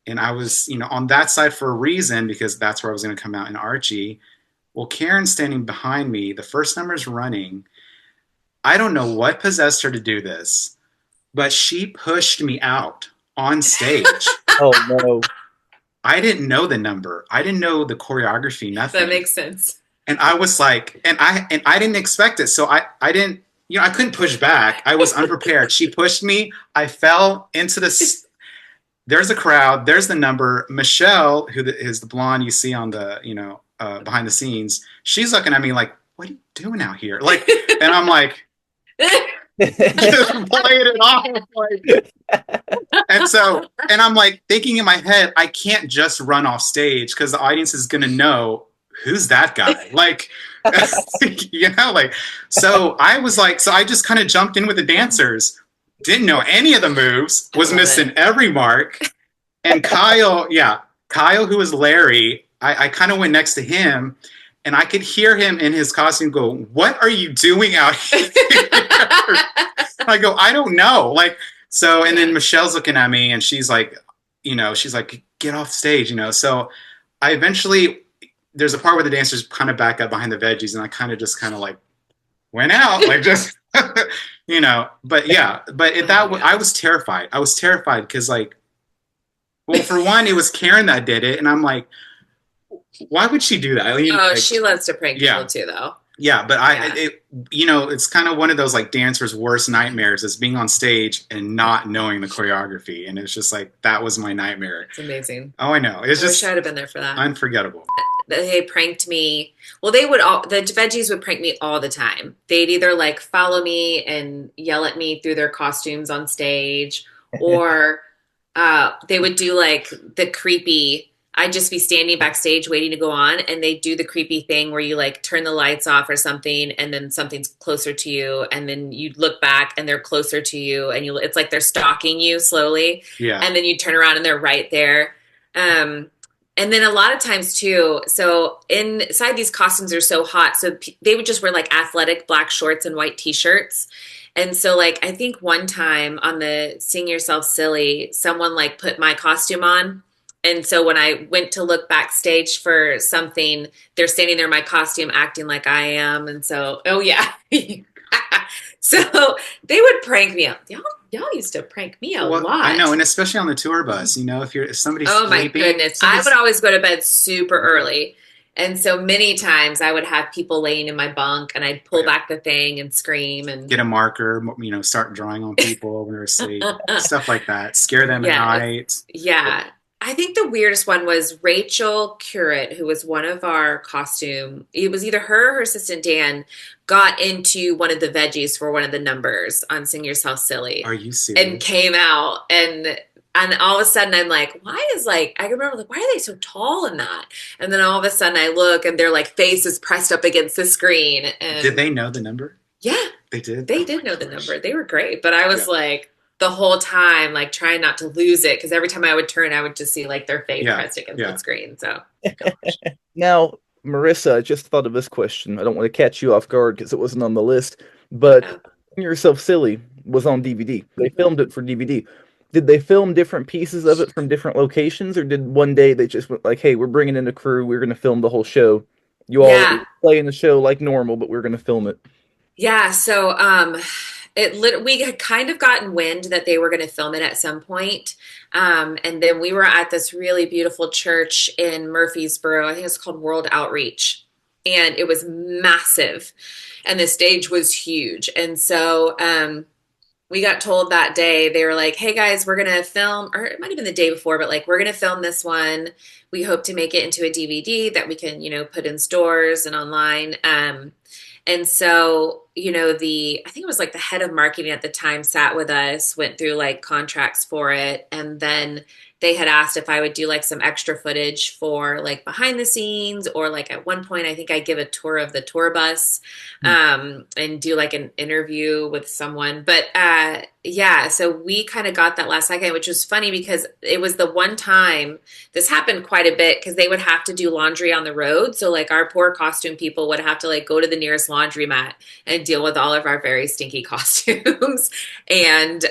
and I was, on that side for a reason, because that's where I was going to come out in Archie. Well, Karen's standing behind me. The first number's running. I don't know what possessed her to do this, but she pushed me out on stage. Oh no. I didn't know the number. I didn't know the choreography, nothing. That makes sense. And I was like, and I didn't expect it. So I didn't, I couldn't push back. I was unprepared. She pushed me. I fell into this. There's a crowd. There's the number. Michelle, who is the blonde you see on the, behind the scenes, she's looking at me like, what are you doing out here? Like, and I'm like, just playing it off. Like, and I'm like thinking in my head, I can't just run off stage because the audience is going to know who's that guy. Like, like, so I was like, so I just kind of jumped in with the dancers, didn't know any of the moves, was missing every mark. And Kyle, who was Larry, I kind of went next to him and I could hear him in his costume go, what are you doing out here? I go, I don't know. Like, so, and then Michelle's looking at me and she's like, get off stage, So I eventually, there's a part where the dancers kind of back up behind the veggies and I kind of just like went out, like just, but yeah, but I was terrified. I was terrified because like, well, for one, it was Karen that did it. And I'm like, why would she do that? I mean, like, she loves to prank people too, though. Yeah, but it's kind of one of those like dancers' worst nightmares is being on stage and not knowing the choreography. And it's just like, that was my nightmare. It's amazing. Oh, I know. It's I just wish I'd have been there for that. Unforgettable. They pranked me. Well, the veggies would prank me all the time. They'd either like follow me and yell at me through their costumes on stage, or they would do like the creepy. I'd just be standing backstage waiting to go on, and they do the creepy thing where you like turn the lights off or something, and then something's closer to you, and then you look back and they're closer to you, and it's like they're stalking you slowly. Yeah. And then you turn around and they're right there. And And then a lot of times too, so inside these costumes are so hot, so they would just wear like athletic black shorts and white t-shirts. And so like I think one time on the Sing Yourself Silly, someone like put my costume on. And so when I went to look backstage for something, they're standing there in my costume acting like I am. And so, oh yeah. So they would prank me up. Y'all used to prank me a Well, lot. I know, and especially on the tour bus, if somebody's Oh my sleeping, goodness. I would always go to bed super early. And so many times I would have people laying in my bunk and I'd pull back the thing and scream and get a marker, start drawing on people when they're asleep, stuff like that. Scare them at night. Yeah. I think the weirdest one was Rachel Curate, who was one of our costume. It was either her or her assistant Dan got into one of the veggies for one of the numbers on Sing Yourself Silly. Are you serious? And came out and all of a sudden I'm like, I remember like, why are they so tall in that? And then all of a sudden I look and their like face is pressed up against the screen. And did they know the number? Yeah. They did? They did know the number. They were great. But I was like the whole time, like trying not to lose it. Cause every time I would turn, I would just see like their face pressed against the screen. So now, Marissa, I just thought of this question. I don't want to catch you off guard because it wasn't on the list, but Sing Yourself Silly was on DVD. They filmed it for DVD. Did they film different pieces of it from different locations, or did one day they just went like, hey, we're bringing in a crew, we're going to film the whole show? You all play in the show like normal, but we're going to film it. Yeah, so we had kind of gotten wind that they were going to film it at some point. And then we were at this really beautiful church in Murfreesboro. I think it's called World Outreach. And it was massive. And the stage was huge. And so we got told that day, they were like, hey guys, we're going to film, or it might have been the day before, but like, we're going to film this one. We hope to make it into a DVD that we can, put in stores and online. And so, I think it was like the head of marketing at the time sat with us, went through like contracts for it. And then they had asked if I would do like some extra footage for like behind the scenes, or like at one point, I think I give a tour of the tour bus, and do like an interview with someone. But, so we kind of got that last second, which was funny because it was the one time this happened quite a bit because they would have to do laundry on the road. So like our poor costume people would have to like go to the nearest laundromat and deal with all of our very stinky costumes. And,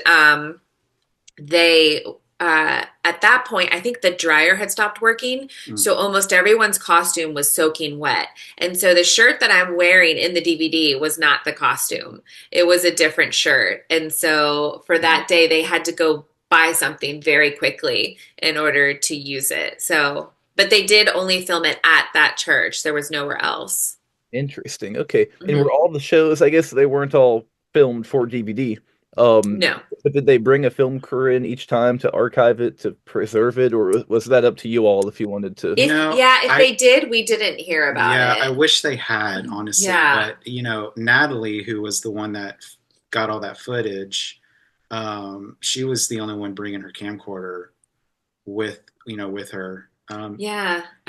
at that point, I think the dryer had stopped working. So almost everyone's costume was soaking wet. And so the shirt that I'm wearing in the DVD was not the costume. It was a different shirt. And so for that day, they had to go buy something very quickly in order to use it. So, but they did only film it at that church. There was nowhere else. Interesting. Okay. And were all the shows, I guess they weren't all filmed for DVD. No. But did they bring a film crew in each time to archive it, to preserve it, or was that up to you all if you wanted to? If they did, we didn't hear about it. Yeah, I wish they had, honestly. Yeah. But, Natalie, who was the one that got all that footage, she was the only one bringing her camcorder with her.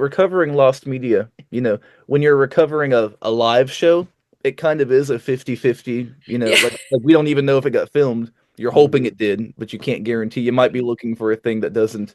Recovering lost media, when you're recovering a live show, it kind of is a 50-50, like we don't even know if it got filmed. You're hoping it did, but you can't guarantee. You might be looking for a thing that doesn't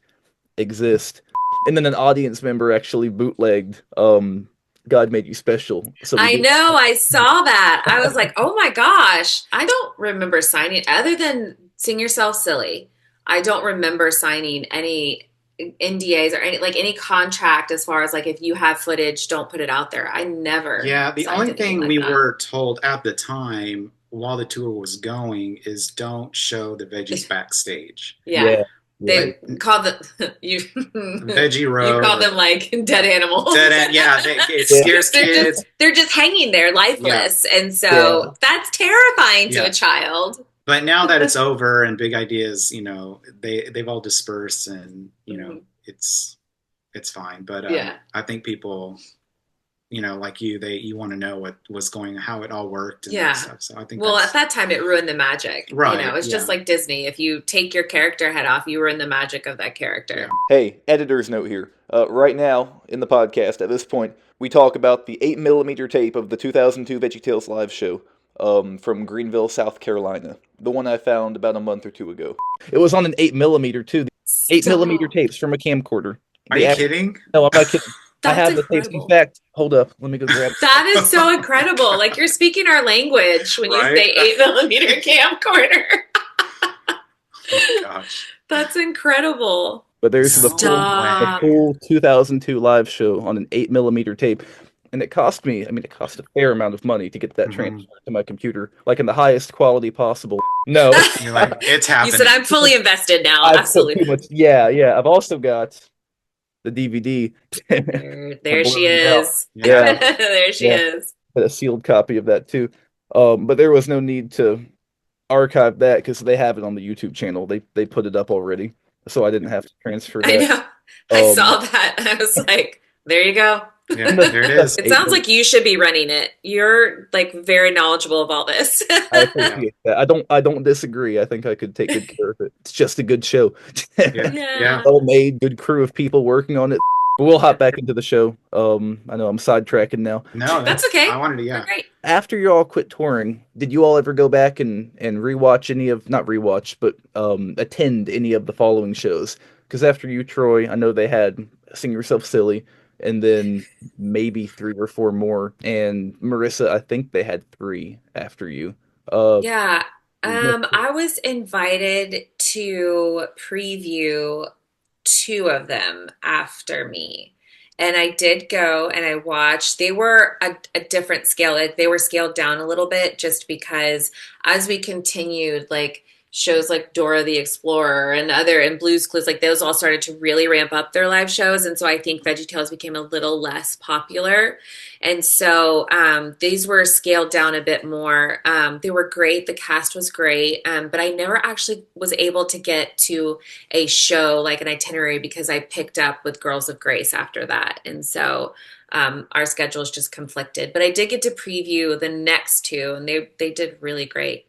exist. And then an audience member actually bootlegged God Made You Special. So I know, I saw that. I was like, oh my gosh. I don't remember signing, other than Sing Yourself Silly. I don't remember signing any NDAs or any contract as far as like, if you have footage, don't put it out there. I never. Yeah, the only thing we were told at the time while the tour was going is don't show the veggies backstage. Yeah. They call them Veggie Row. You call them like dead animals. It scares kids. They're just hanging there lifeless, and so that's terrifying to a child. But now that it's over and big ideas, they've all dispersed, and it's fine. But I think people, like you want to know what was how it all worked and that stuff. So I think at that time it ruined the magic. Right. It's just like Disney. If you take your character head off, you ruin the magic of that character. Hey, editor's note here. Right now in the podcast, at this point, we talk about the 8mm tape of the 2002 VeggieTales live show from Greenville, South Carolina. The one I found about a month or two ago. It was on an 8mm too. 8mm tapes from a camcorder. Are The you act- kidding? no, I'm not kidding. I That's have the tapes. In incredible. fact, hold up. Let me go grab. That is so incredible. Like you're speaking our language when you Right? say 8 millimeter camcorder. Oh my gosh. That's incredible. But there's No the Stop. way. full 2002 live show on an 8 millimeter tape, and it cost me. I mean, it cost a fair amount of money to get that Mhm. transferred to my computer, like in the highest quality possible. No, You're like, it's You said happening. I'm fully invested now. I've put too Absolutely. much. Yeah, yeah. I've also got the DVD. I There she blurred it out. is. Yeah. Yeah, There she yeah. is. A sealed copy of that too. But there was no need to archive that because they have it on the YouTube channel. They put it up already, so I didn't have to transfer I that. know. I Um, saw that. I was like, there you go. Yeah, and the there it is. It eight sounds like you should be running it. You're like very knowledgeable of all this. I Yeah. appreciate that. I don't disagree. I think I could take good care of it. It's just a good show. Yeah. Yeah. Yeah. Well made, good crew of people working on it. But we'll hop back into the show. I know I'm sidetracking now. No, That's that's I okay. wanted to, We're yeah. great. After you all quit touring, did you all ever go back and rewatch any of not rewatch, but attend any of the following shows? Because after you, Troy, I know they had Sing Yourself Silly, and then maybe three or four more. And Marissa, I think they had three after you. Uh, Yeah. no, I was invited to preview two of them after me. And I did go and I watched. They were a different scale. Like they were scaled down a little bit just because as we continued, like shows like Dora the Explorer and Blue's Clues, like those all started to really ramp up their live shows. And so I think VeggieTales became a little less popular. And so these were scaled down a bit more. They were great. The cast was great. But I never actually was able to get to a show like an itinerary because I picked up with Girls of Grace after that. And so our schedules just conflicted. But I did get to preview the next two, and they did really great.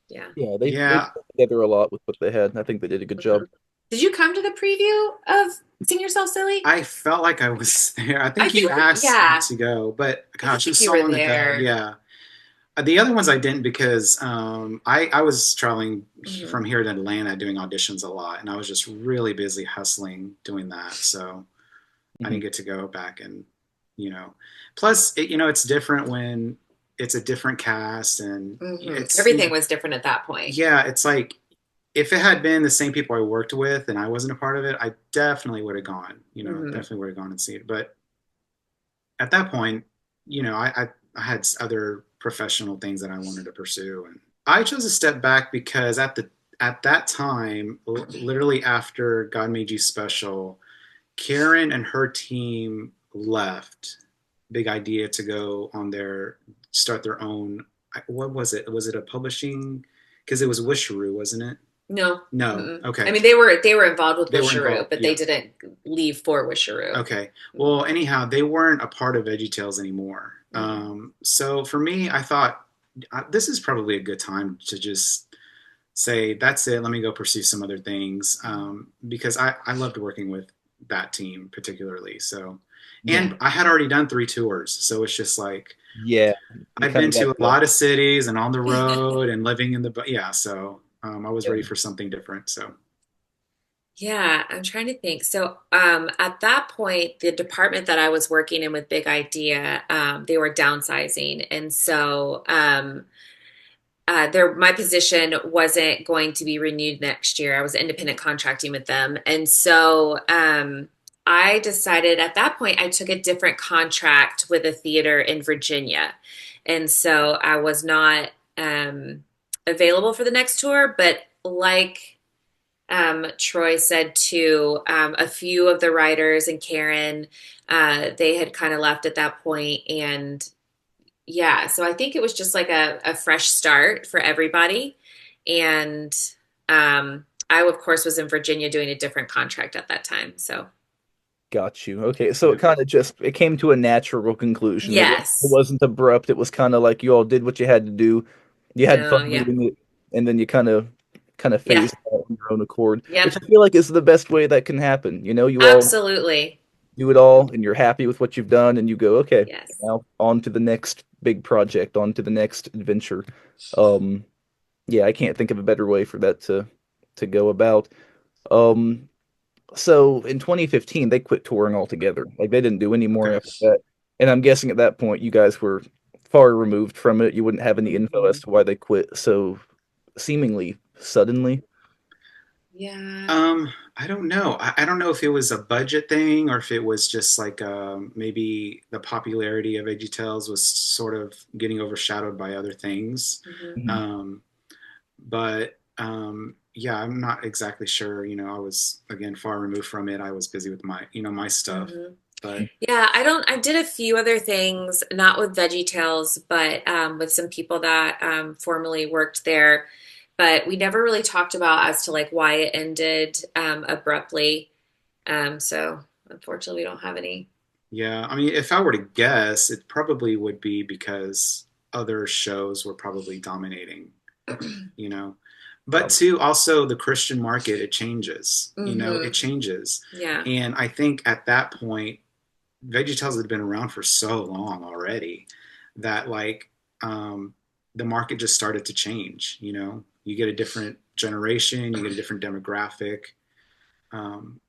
Yeah. yeah, they Yeah. put together a lot with what they had. I think they did a good job. Mhm. Did you come to the preview of Sing Yourself Silly? I felt like I was there. I I think you think, asked me yeah, to go, but I gosh, it think was you so were long ago. there. Yeah. The other ones I didn't because I was traveling Mhm. from here to Atlanta doing auditions a lot, and I was just really busy hustling doing that. So I Mhm. didn't get to go back and, you know, plus, it's different when it's a different cast and it's, Everything was different at that point. yeah, it's like if it had been the same people I worked with and I wasn't a part of it, I definitely would have gone, Hmm. definitely would have gone and seen it. But at that point, I had other professional things that I wanted to pursue, and I chose to step back because at that time, literally after God Made You Special, Karen and her team left. Big idea to go on their start their own. What was it? Was it a publishing? Because it was Wisharoo, wasn't it? No. No. Mm-mm. I Okay. mean, they were involved with They were Wisharoo, involved. but they Yeah. didn't leave for Wisharoo. Okay. Well, anyhow, they weren't a part of VeggieTales anymore. Mhm. So for me, I thought this is probably a good time to just say, that's it. Let me go pursue some other things because I loved working with that team particularly. So, Yeah, and I had already done 3 tours. So it's just like, yeah. You I've kind been of got to a the lot of cities and on the road and living in yeah. So I was yeah. ready for something different. So, Yeah, I'm trying to think. So, at that point, the department that I was working in with Big Idea, they were downsizing, and so my position wasn't going to be renewed next year. I was independent contracting with them, and so I decided at that point I took a different contract with a theater in Virginia, and so I was not available for the next tour. But like Troy said too, a few of the writers and Karen, they had kind of left at that point, and yeah, so I think it was just like a fresh start for everybody. And I, of course, was in Virginia doing a different contract at that time. So, Got you. Okay, so yeah. it kind of just it came to a natural conclusion. It yes. wasn't abrupt. It was kind of like you all did what you had to do. You had No, fun yeah. doing it, and then you kind of Yeah. phased out on your own accord, Yep. which I feel like is the best way that can happen. You all Absolutely. do it all, and you're happy with what you've done, and you go, okay, Yes. now on to the next big project, on to the next adventure. Um, yeah, I can't think of a better way for that to go about. Um, So in 2015, they quit touring altogether. Like they didn't do any more Okay. after that. And I'm guessing at that point, you guys were far removed from it. You wouldn't have any info as to why they quit so seemingly suddenly. Yeah. I don't know. I don't know if it was a budget thing or if it was just like maybe the popularity of VeggieTales was sort of getting overshadowed by other things. Hmm. Mhm. But yeah, I'm not exactly sure. I was again far removed from it. I was busy with my stuff. Hmm. But Yeah, I did a few other things, not with VeggieTales, but with some people that formerly worked there. But we never really talked about as to like why it ended abruptly. So unfortunately, we don't have any. yeah, I mean, if I were to guess, it probably would be because other shows were probably dominating. you know. But Probably. too, also the Christian market, it changes. It Hmm. changes. Yeah. And I think at that point, VeggieTales had been around for so long already that like the market just started to change. You get a different generation, you get a different demographic. Um,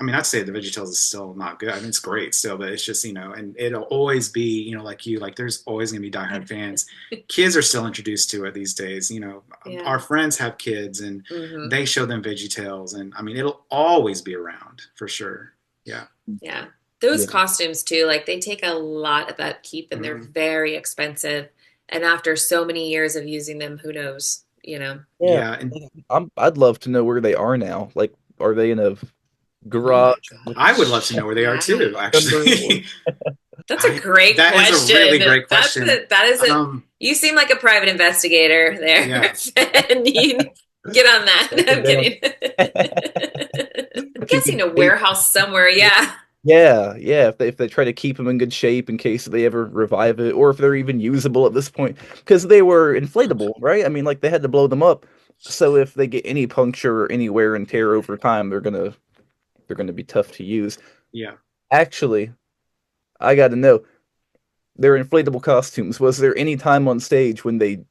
I mean, I'd say the VeggieTales is still not good. I mean, it's great still, but it's just, and it'll always be, like there's always going to be diehard fans. Kids are still introduced to it these days. Yeah. Our friends have kids and Hmm. they show them VeggieTales. And I mean, it'll always be around for sure. Yeah. Yeah. Those Yeah. costumes too, like they take a lot of upkeep and they're Mhm. very expensive. And after so many years of using them, who knows, you know? Yeah. Yeah. And I'd love to know where they are now. Like, are they in a Oh my garage with I would love to gosh. know where they are Yeah. too, actually. That's a great That is a question. really great question. That is a, Um, you seem like a private investigator there. yeah. And you get on that. No, I'm down. kidding. I'm Keep guessing in a shape. warehouse somewhere. Yeah. Yeah, yeah. If they try to keep them in good shape in case they ever revive it, or if they're even usable at this point, because they were inflatable, right? I mean, like they had to blow them up. So if they get any puncture or any wear and tear over time, they're gonna be tough to use. Yeah. Actually, I got to know, their inflatable costumes. Was there any time on stage when they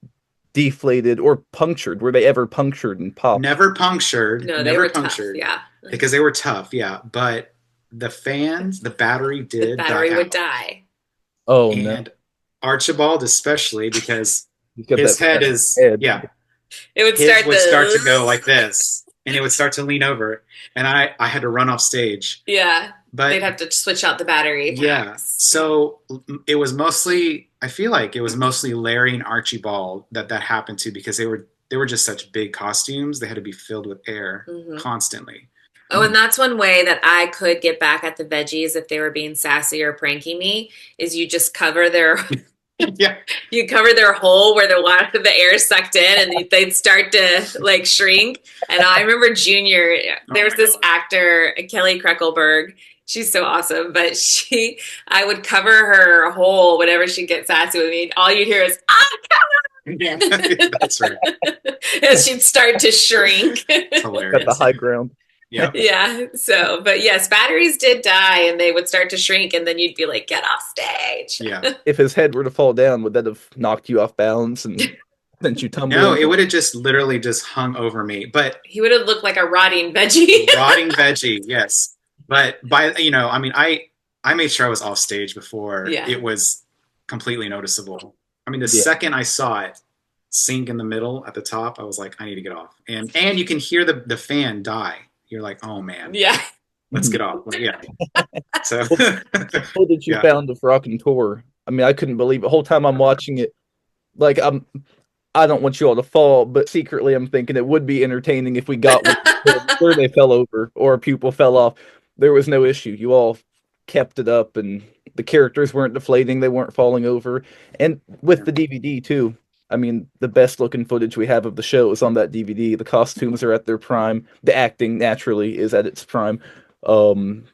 deflated or punctured? Were they ever punctured and popped? Never punctured, No, they never were tough. punctured Yeah. because they were tough. Yeah. But the battery The did die battery would out. die. Oh no, And Archibald, especially because he's got his that head fat is, head. yeah, It would his start would start to the, go like this and it would start to lean over. And I had to run off stage. yeah. They'd But have to switch out the battery yeah, packs. so it was mostly, I feel like it was mostly Larry and Archibald that happened to because they were just such big costumes. They had to be filled with air Hmm. constantly. Oh, and that's one way that I could get back at the veggies if they were being sassy or pranking me, is you just cover their Yeah. you cover their hole where the water the air sucked in and they'd start to like shrink. And I remember Junior, Oh there's my this God. actor, Kelly Kreckelberg. She's so awesome, but I would cover her hole whenever she'd get sassy with me. And all you'd hear is, ah, Yeah, that's right. and she'd start to shrink. It's Got the hilarious. high ground. Yeah. Yeah. So, but yes, batteries did die and they would start to shrink, and then you'd be like, get off stage. Yeah. If his head were to fall down, would that have knocked you off balance and sent you No, tumbling? it would have just literally just hung over me. But He would have looked like a rotting veggie. rotting veggie, yes. But I mean, I made sure I was off stage before Yeah. it was completely noticeable. I mean, the Yeah. second I saw it sink in the middle at the top, I was like, I need to get off. And you can hear the fan die. You're like, oh man, Yeah. let's get off. Like, yeah. So What did you yeah. found of Rockin Tour? I mean, I couldn't believe it. The whole time I'm watching it, like I don't want you all to fall, but secretly I'm thinking it would be entertaining if we got one where they fell over or a pupil fell off. There was no issue. You all kept it up, and the characters weren't deflating, they weren't falling over. And with the DVD too, I mean, the best looking footage we have of the show is on that DVD. The costumes are at their prime. The acting naturally is at its prime.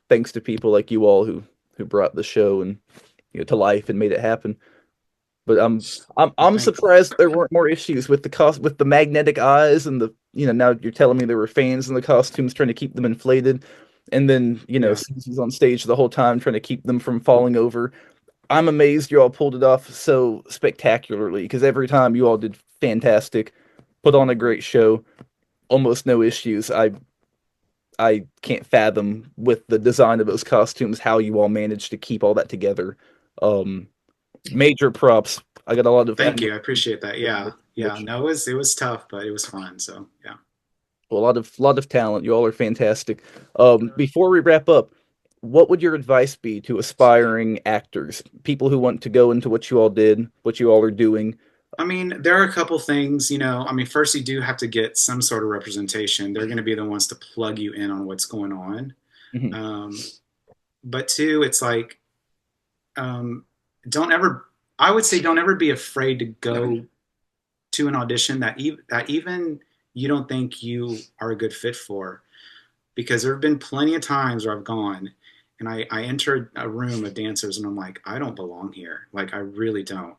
Thanks to people like you all who brought the show and to life and made it happen. But I'm Thanks. surprised there weren't more issues with with the magnetic eyes and the now you're telling me there were fans in the costumes trying to keep them inflated, and then Yeah. Susie's on stage the whole time trying to keep them from falling over. I'm amazed you all pulled it off so spectacularly because every time you all did fantastic, put on a great show, almost no issues. I can't fathom with the design of those costumes how you all managed to keep all that together. Um, Major props. I got a lot of Thank you. I admiration appreciate that. Yeah. Yeah. which No, it was tough, but it was fun. So yeah. a lot of talent. You all are fantastic. Before we wrap up, what would your advice be to aspiring actors, people who want to go into what you all did, what you all are doing? I mean, there are a couple things, you know. I mean, first, you do have to get some sort of representation. They're going to be the ones to plug you in on what's going on. Mhm. Um, but two, it's like, um, don't ever, I would say, don't ever be afraid to go to an audition that even you don't think you are a good fit for. Because there have been plenty of times where I've gone and I enter a room of dancers and I'm like, I don't belong here. Like, I really don't.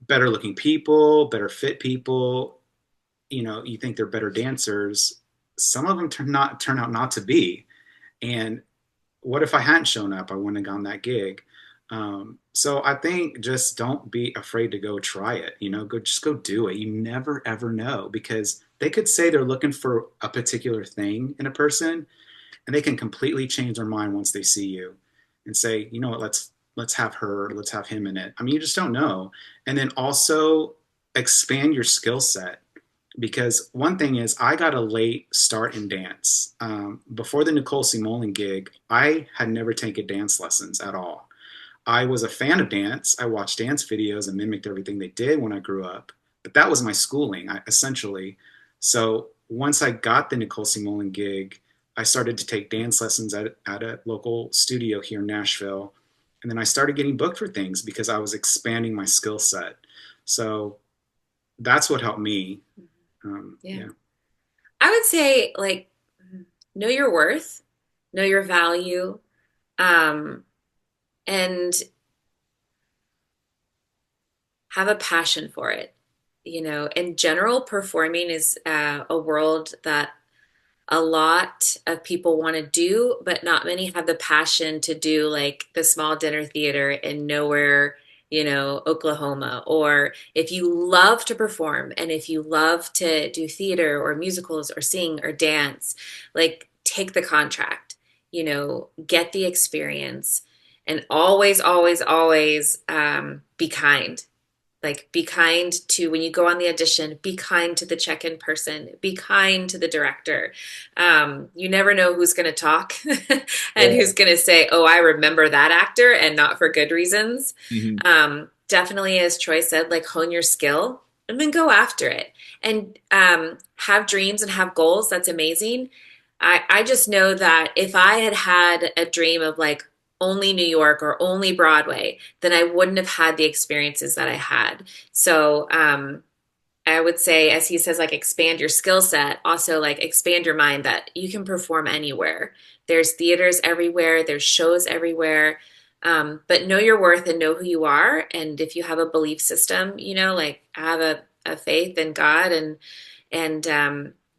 Better looking people, better fit people, you know, you think they're better dancers. Some of them turn out not to be. And what if I hadn't shown up? I wouldn't have gotten that gig. So I think just don't be afraid to go try it. You know, just go do it. You never ever know, because they could say they're looking for a particular thing in a person, and they can completely change their mind once they see you and say, you know what, let's have her, let's have him in it. I mean, you just don't know. And then also expand your skill set, because one thing is, I got a late start in dance. Before the Nicole Simone gig, I had never taken dance lessons at all. I was a fan of dance. I watched dance videos and mimicked everything they did when I grew up. But that was my schooling, essentially. So once I got the Nicole Simone gig, I started to take dance lessons at a local studio here in Nashville. And then I started getting booked for things because I was expanding my skill set. So that's what helped me. Yeah. Yeah. I would say, like, know your worth, know your value, um, and have a passion for it. You know, in general, performing is a world that a lot of people want to do, but not many have the passion to do, like the small dinner theater in nowhere, Oklahoma. Or if you love to perform and if you love to do theater or musicals or sing or dance, like take the contract, get the experience, and always, always, always be kind. Like, be kind to, when you go on the audition, be kind to the check-in person, be kind to the director. You never know who's going to talk and Yeah. who's going to say, oh, I remember that actor, and not for good reasons. Mhm. Definitely, as Troy said, like, hone your skill and then go after it. And have dreams and have goals. That's amazing. I just know that if I had had a dream of, like, only New York or only Broadway, then I wouldn't have had the experiences that I had. So I would say, as he says, like, expand your skill set, also like expand your mind that you can perform anywhere. There's theaters everywhere, there's shows everywhere. But know your worth and know who you are. And if you have a belief system, like, have a faith in God, and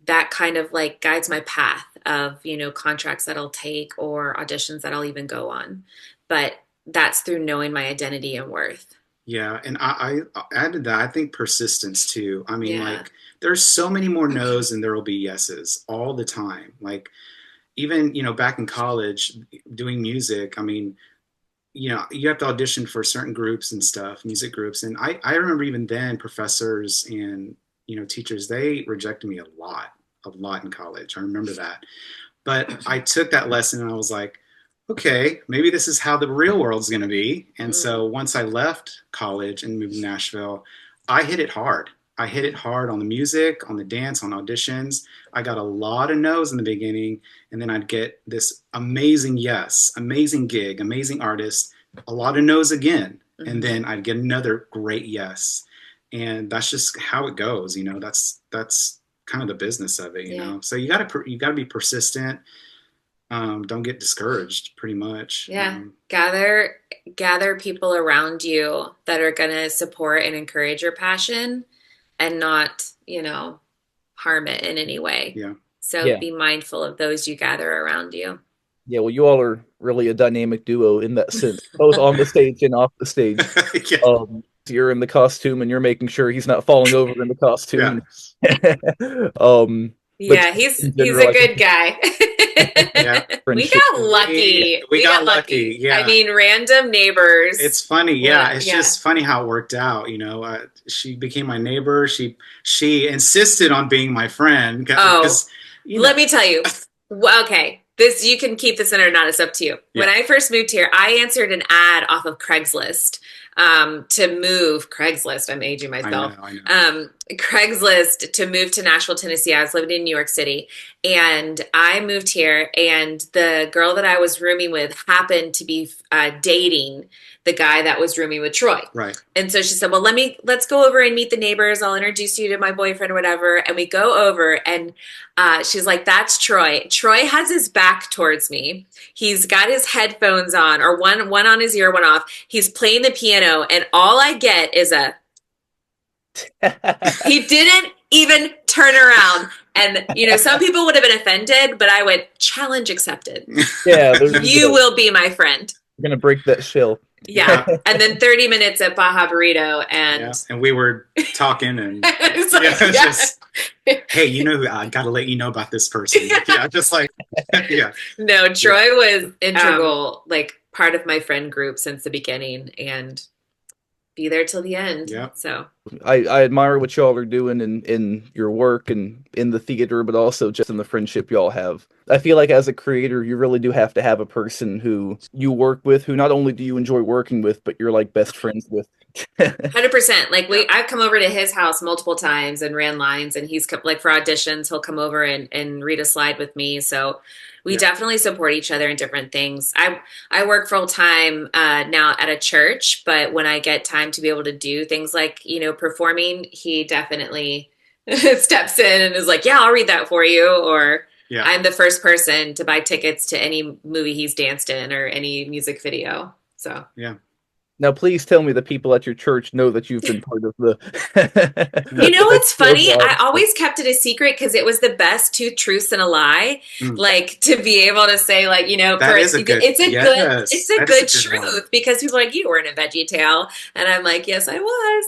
that kind of like guides my path of, contracts that I'll take or auditions that I'll even go on. But that's through knowing my identity and worth. Yeah, and I added that. I think persistence too. I mean, Yeah. like, there's so many more no's than there will be yeses all the time. Like, even, back in college doing music, I mean, you have to audition for certain groups and stuff, music groups. And I remember even then professors and, teachers, they rejected me a lot in college. I remember that. But I took that lesson and I was like, okay, maybe this is how the real world's going to be. And so once I left college and moved to Nashville, I hit it hard. I hit it hard on the music, on the dance, on auditions. I got a lot of no's in the beginning, and then I'd get this amazing yes, amazing gig, amazing artist, a lot of no's again, and then I'd get another great yes. And that's just how it goes, that's kind of the business of it, Yeah. So you gotta be persistent. Don't get discouraged, pretty much. Yeah. Gather people around you that are going to support and encourage your passion and not, harm it in any way. Yeah. So Yeah. be mindful of those you gather around you. Yeah, well, you all are really a dynamic duo in that sense, both on the stage and off the stage. Yeah. You're in the costume and you're making sure he's not falling over in the Yeah. costume. um, but Yeah, he's in he's general, a I think good guy. Yeah. We friendship. got lucky. We got lucky. I Yeah. mean, random neighbors. It's funny, yeah. It's Yeah. just funny how it worked out. She became my neighbor. She insisted on being my friend Oh, because you know. let me tell you. Well, okay, this you can keep this in or not. It's up to you. When Yeah, I first moved here, I answered an ad off of Craigslist to move. Craigslist. I'm aging I know, myself. I know. Craigslist to move to Nashville, Tennessee. I was living in New York City, and I moved here. And the girl that I was rooming with happened to be dating the guy that was rooming with Troy. Right. And so she said, well, let's go over and meet the neighbors. I'll introduce you to my boyfriend or whatever. And we go over and she's like, that's Troy. Troy has his back towards me. He's got his headphones on, or one on his ear, one off. He's playing the piano. And all I get is he didn't even turn around. And, some people would have been offended, but I went, challenge accepted. Yeah, You will be my friend. We're gonna break that shell. Yeah. And then 30 minutes at Baja Burrito and Yeah. And we were talking and it's like, yeah, just hey, I gotta let you know about this person. Yeah, just like yeah. No, Troy was integral, like part of my friend group since the beginning and be there till the end. Yeah. So I admire what y'all are doing in your work and in the theater, but also just in the friendship y'all have. I feel like as a creator, you really do have to have a person who you work with, who not only do you enjoy working with, but you're like best friends with. 100%. Like I've come over to his house multiple times and ran lines, and he's like for auditions, he'll come over and read a slide with me. So we definitely support each other in different things. I work full time now at a church, but when I get time to be able to do things like, performing, he definitely steps in and is like, yeah, I'll read that for you. Or I'm the first person to buy tickets to any movie he's danced in or any music video. So yeah. Now, please tell me the people at your church know that you've been part of the. What's funny? I always kept it a secret because it was the best two truths and a lie. Like to be able to say, like, it's a good truth because people are like, you weren't a VeggieTale, and I'm like, yes, I was.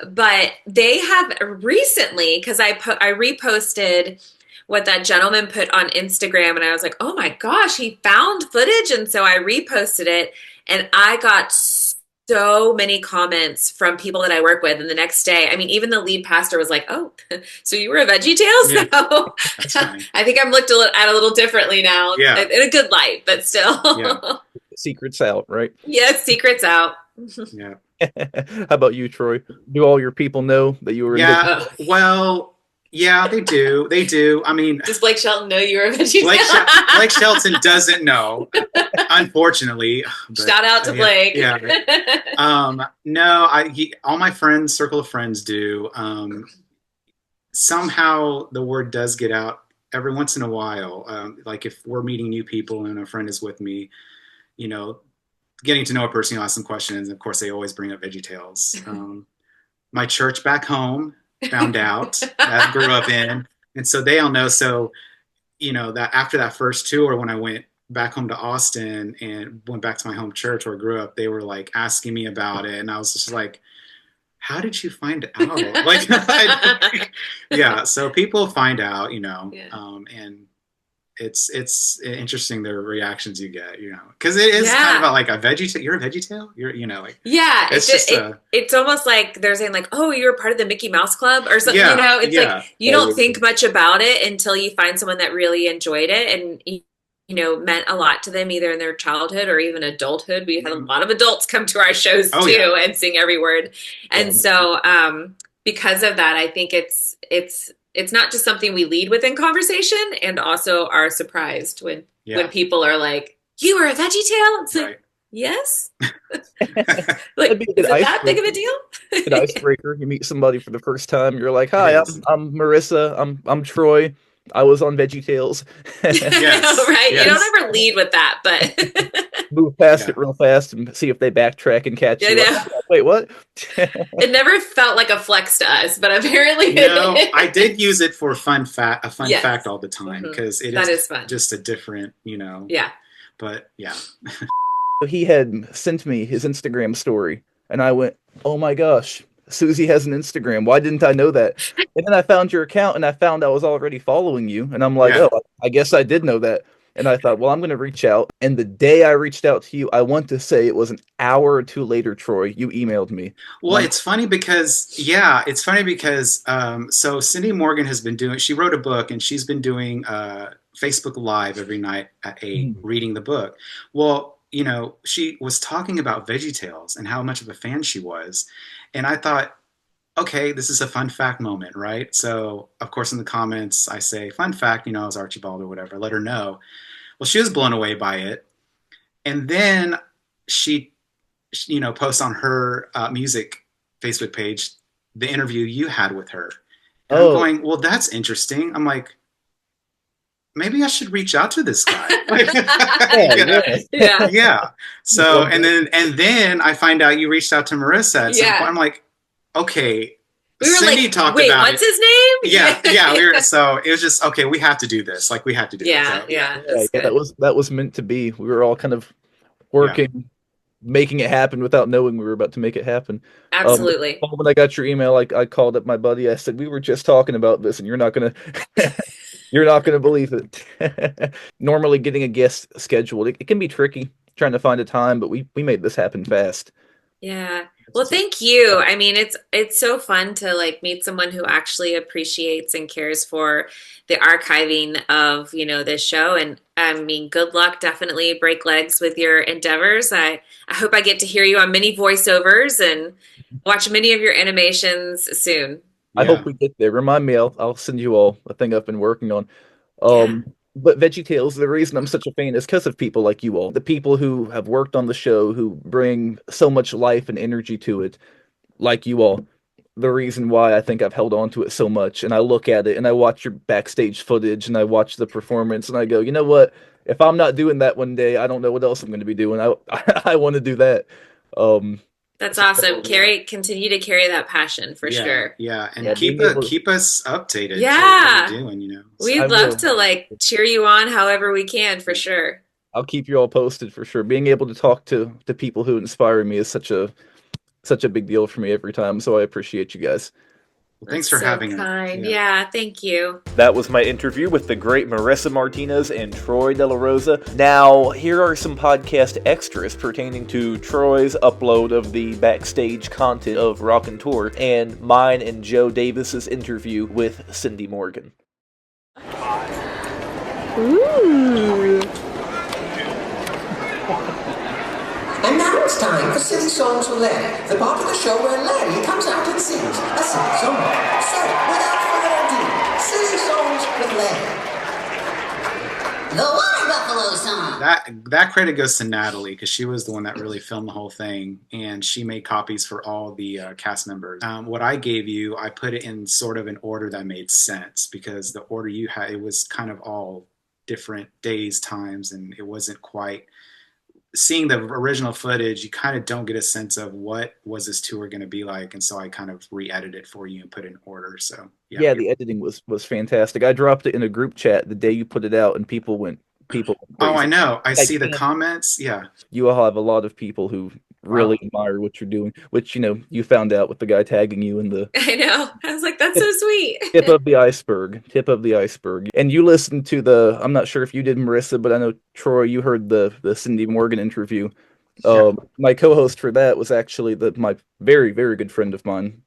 But they have recently, because I reposted what that gentleman put on Instagram, and I was like, oh my gosh, he found footage, and so I reposted it. And I got so many comments from people that I work with. And the next day, I mean, even the lead pastor was like, oh, so you were a VeggieTales? Yeah. So I think I'm looked at a little differently now. Yeah. In a good light, but still. Yeah. Secret's out, right? Yes, secret's out. Yeah. How about you, Troy? Do all your people know that you were Yeah. Well, yeah, they do. They do. I mean, does Blake Shelton know you were a VeggieTale? Blake Shelton doesn't know, unfortunately. But, shout out to Blake. Yeah. No, all my friends, circle of friends do. Somehow the word does get out every once in a while. Like if we're meeting new people and a friend is with me, getting to know a person, you ask them questions. And of course, they always bring up VeggieTales. My church back home found out that I grew up in, and so they all know. So that after that first tour, when I went back home to Austin and went back to my home church where I grew up, they were like asking me about it, and I was just like, how did you find out? Like yeah, so people find out, and it's interesting the reactions you get, because it is kind of about like a VeggieTale. You're a VeggieTale. You're like it's almost like they're saying like, oh, you're part of the Mickey Mouse Club or something. It's like you don't think much about it until you find someone that really enjoyed it and meant a lot to them either in their childhood or even adulthood. We had a lot of adults come to our shows too and sing every word, and so because of that, I think it's not just something we lead with in conversation and also are surprised when people are like, you were a VeggieTale? It's like, yes. Like, is it that big of a deal? An icebreaker. You meet somebody for the first time. You're like, hi, I'm Marissa. I'm Troy. I was on VeggieTales. Yes. Right? Yes. You don't ever lead with that, but... Move past it real fast and see if they backtrack and catch you. Wait, what? It never felt like a flex to us, but apparently no, I did use it for a fun fact all the time because it is fun. Just a different, Yeah. But yeah. He had sent me his Instagram story, and I went, "Oh my gosh, Susie has an Instagram. Why didn't I know that? And then I found your account and I found I was already following you. And I'm like, Yeah. oh, I guess I did know that. And I thought, well, I'm going to reach out. And the day I reached out to you, I want to say it was an hour or two later, Troy, you emailed me. And Well, I'm it's funny because, yeah, it's funny because, so Cindy Morgan has been doing, she wrote a book and she's been doing Facebook Live every night at 8, like, reading the book. Well, you know, she was talking about VeggieTales and how much of a fan she was. And I thought, okay, this is a fun fact moment, right? So, of course, in the comments, I say, fun fact, you know, I was Archibald or whatever, let her know. Well, she was blown away by it. And then she, you know, posts on her music Facebook page the interview you had with her. And I'm oh, going, well, that's interesting. I'm like, maybe I should reach out to this guy. Like, yeah, you know, yeah. Yeah. yeah. So, and then I find out you reached out to Marissa at some point. Yeah. I'm like, okay, We were Cindy like, talked wait, about what's it. his name? Yeah. So it was just okay. We have to do this. Like we have to do it. Yeah, So yeah, Yeah, that's yeah, good. that was meant to be. We were all kind of yeah, working, making it happen without knowing we were about to make it happen. Absolutely. When I got your email, I called up my buddy. I said, "We were just talking about this, and you're not gonna, you're not gonna believe it." Normally, getting a guest scheduled, it can be tricky trying to find a time, but we made this happen fast. Yeah. Well, thank you. I mean, it's so fun to like meet someone who actually appreciates and cares for the archiving of, this show. And I mean, good luck. Definitely break legs with your endeavors. I hope I get to hear you on many voiceovers and watch many of your animations soon. I hope yeah, we get there. Remind me, I'll send you all a thing I've been working on. Yeah. But VeggieTales, the reason I'm such a fan is because of people like you all, the people who have worked on the show, who bring so much life and energy to it, like you all. The reason why I think I've held on to it so much, and I look at it and I watch your backstage footage and I watch the performance and I go, you know what? If I'm not doing that one day, I don't know what else I'm going to be doing. I want to do that. Um, That's so, awesome. Continue to carry that passion for sure. yeah. And yeah, keep being able, keep us updated to what Yeah. you're doing. You know. So I We'd love will. to like cheer you on however we can for sure. I'll keep you all posted for sure. Being able to talk to people who inspire me is such a big deal for me every time. So I appreciate you guys. well, thanks That's for so having me. kind. Yeah. Yeah, thank you. That was my interview with the great Marissa Martinez and Troy DeLaRosa. Now, here are some podcast extras pertaining to Troy's upload of the backstage content of Rockin Tour and mine and Joe Davis's interview with Cindy Morgan. Ooh. And now it's time for Silly Songs with Larry, the part of the show where Larry comes out and sings a silly song. So, without further ado, Silly Songs with Larry. The Water Buffalo song. That credit goes to Natalie because she was the one that really filmed the whole thing, and she made copies for all the cast members. What I gave you, I put it in sort of an order that made sense because the order you had, it was kind of all different days, times, and it wasn't quite. Seeing the original footage, you kind of don't get a sense of what was this tour going to be like, and so I kind of re-edited it for you and put it in order. So Yeah, the editing was fantastic. I dropped it in a group chat the day you put it out, and people went Oh, I crazy. know. I Like, see the comments. Yeah, you all have a lot of people who really wow. admire what you're doing, which you found out with the guy tagging you in the I know. I was like, that's so sweet. tip of the iceberg. Tip of the iceberg. And you listened to I'm not sure if you did, Marissa, but I know Troy, you heard the Cindy Morgan interview. Yeah. My co-host for that was actually my very, very good friend of mine.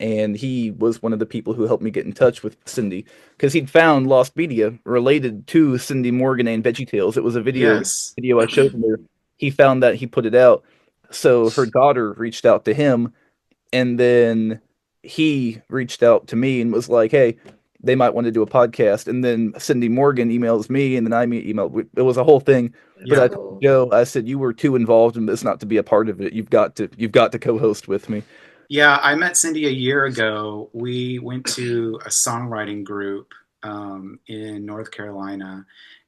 And he was one of the people who helped me get in touch with Cindy because he'd found lost media related to Cindy Morgan and VeggieTales. It was a Yes. video I showed him there. He found that, he put it out. So her daughter reached out to him, and then he reached out to me and was like, "Hey, they might want to do a podcast." And then Cindy Morgan emails me, and then I emailed. It was a whole thing. But Yeah. I told Joe, I said, "You were too involved in this not to be a part of it. You've got to co-host with me." Yeah, I met Cindy a year ago. We went to a songwriting group in North Carolina,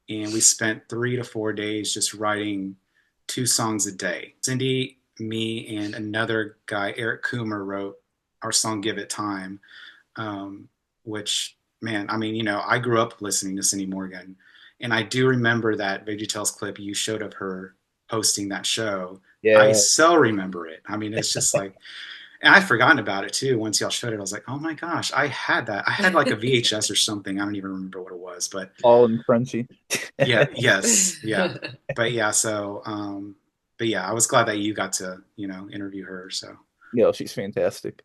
and we spent 3 to 4 days just writing 2 songs a day. Cindy, me, and another guy, Eric Coomer, wrote our song "Give It Time," which, man, I mean, I grew up listening to Cindy Morgan, and I do remember that VeggieTales clip you showed of her hosting that show. I Yeah. so remember it. I mean, it's just like. And I'd forgotten about it too. Once y'all showed it, I was like, oh my gosh, I had that. I had like a VHS or something. I don't even remember what it was, but All in crunchy. yeah, yes, yeah. But yeah, but yeah, I was glad that you got to, interview her. So Yeah, she's fantastic.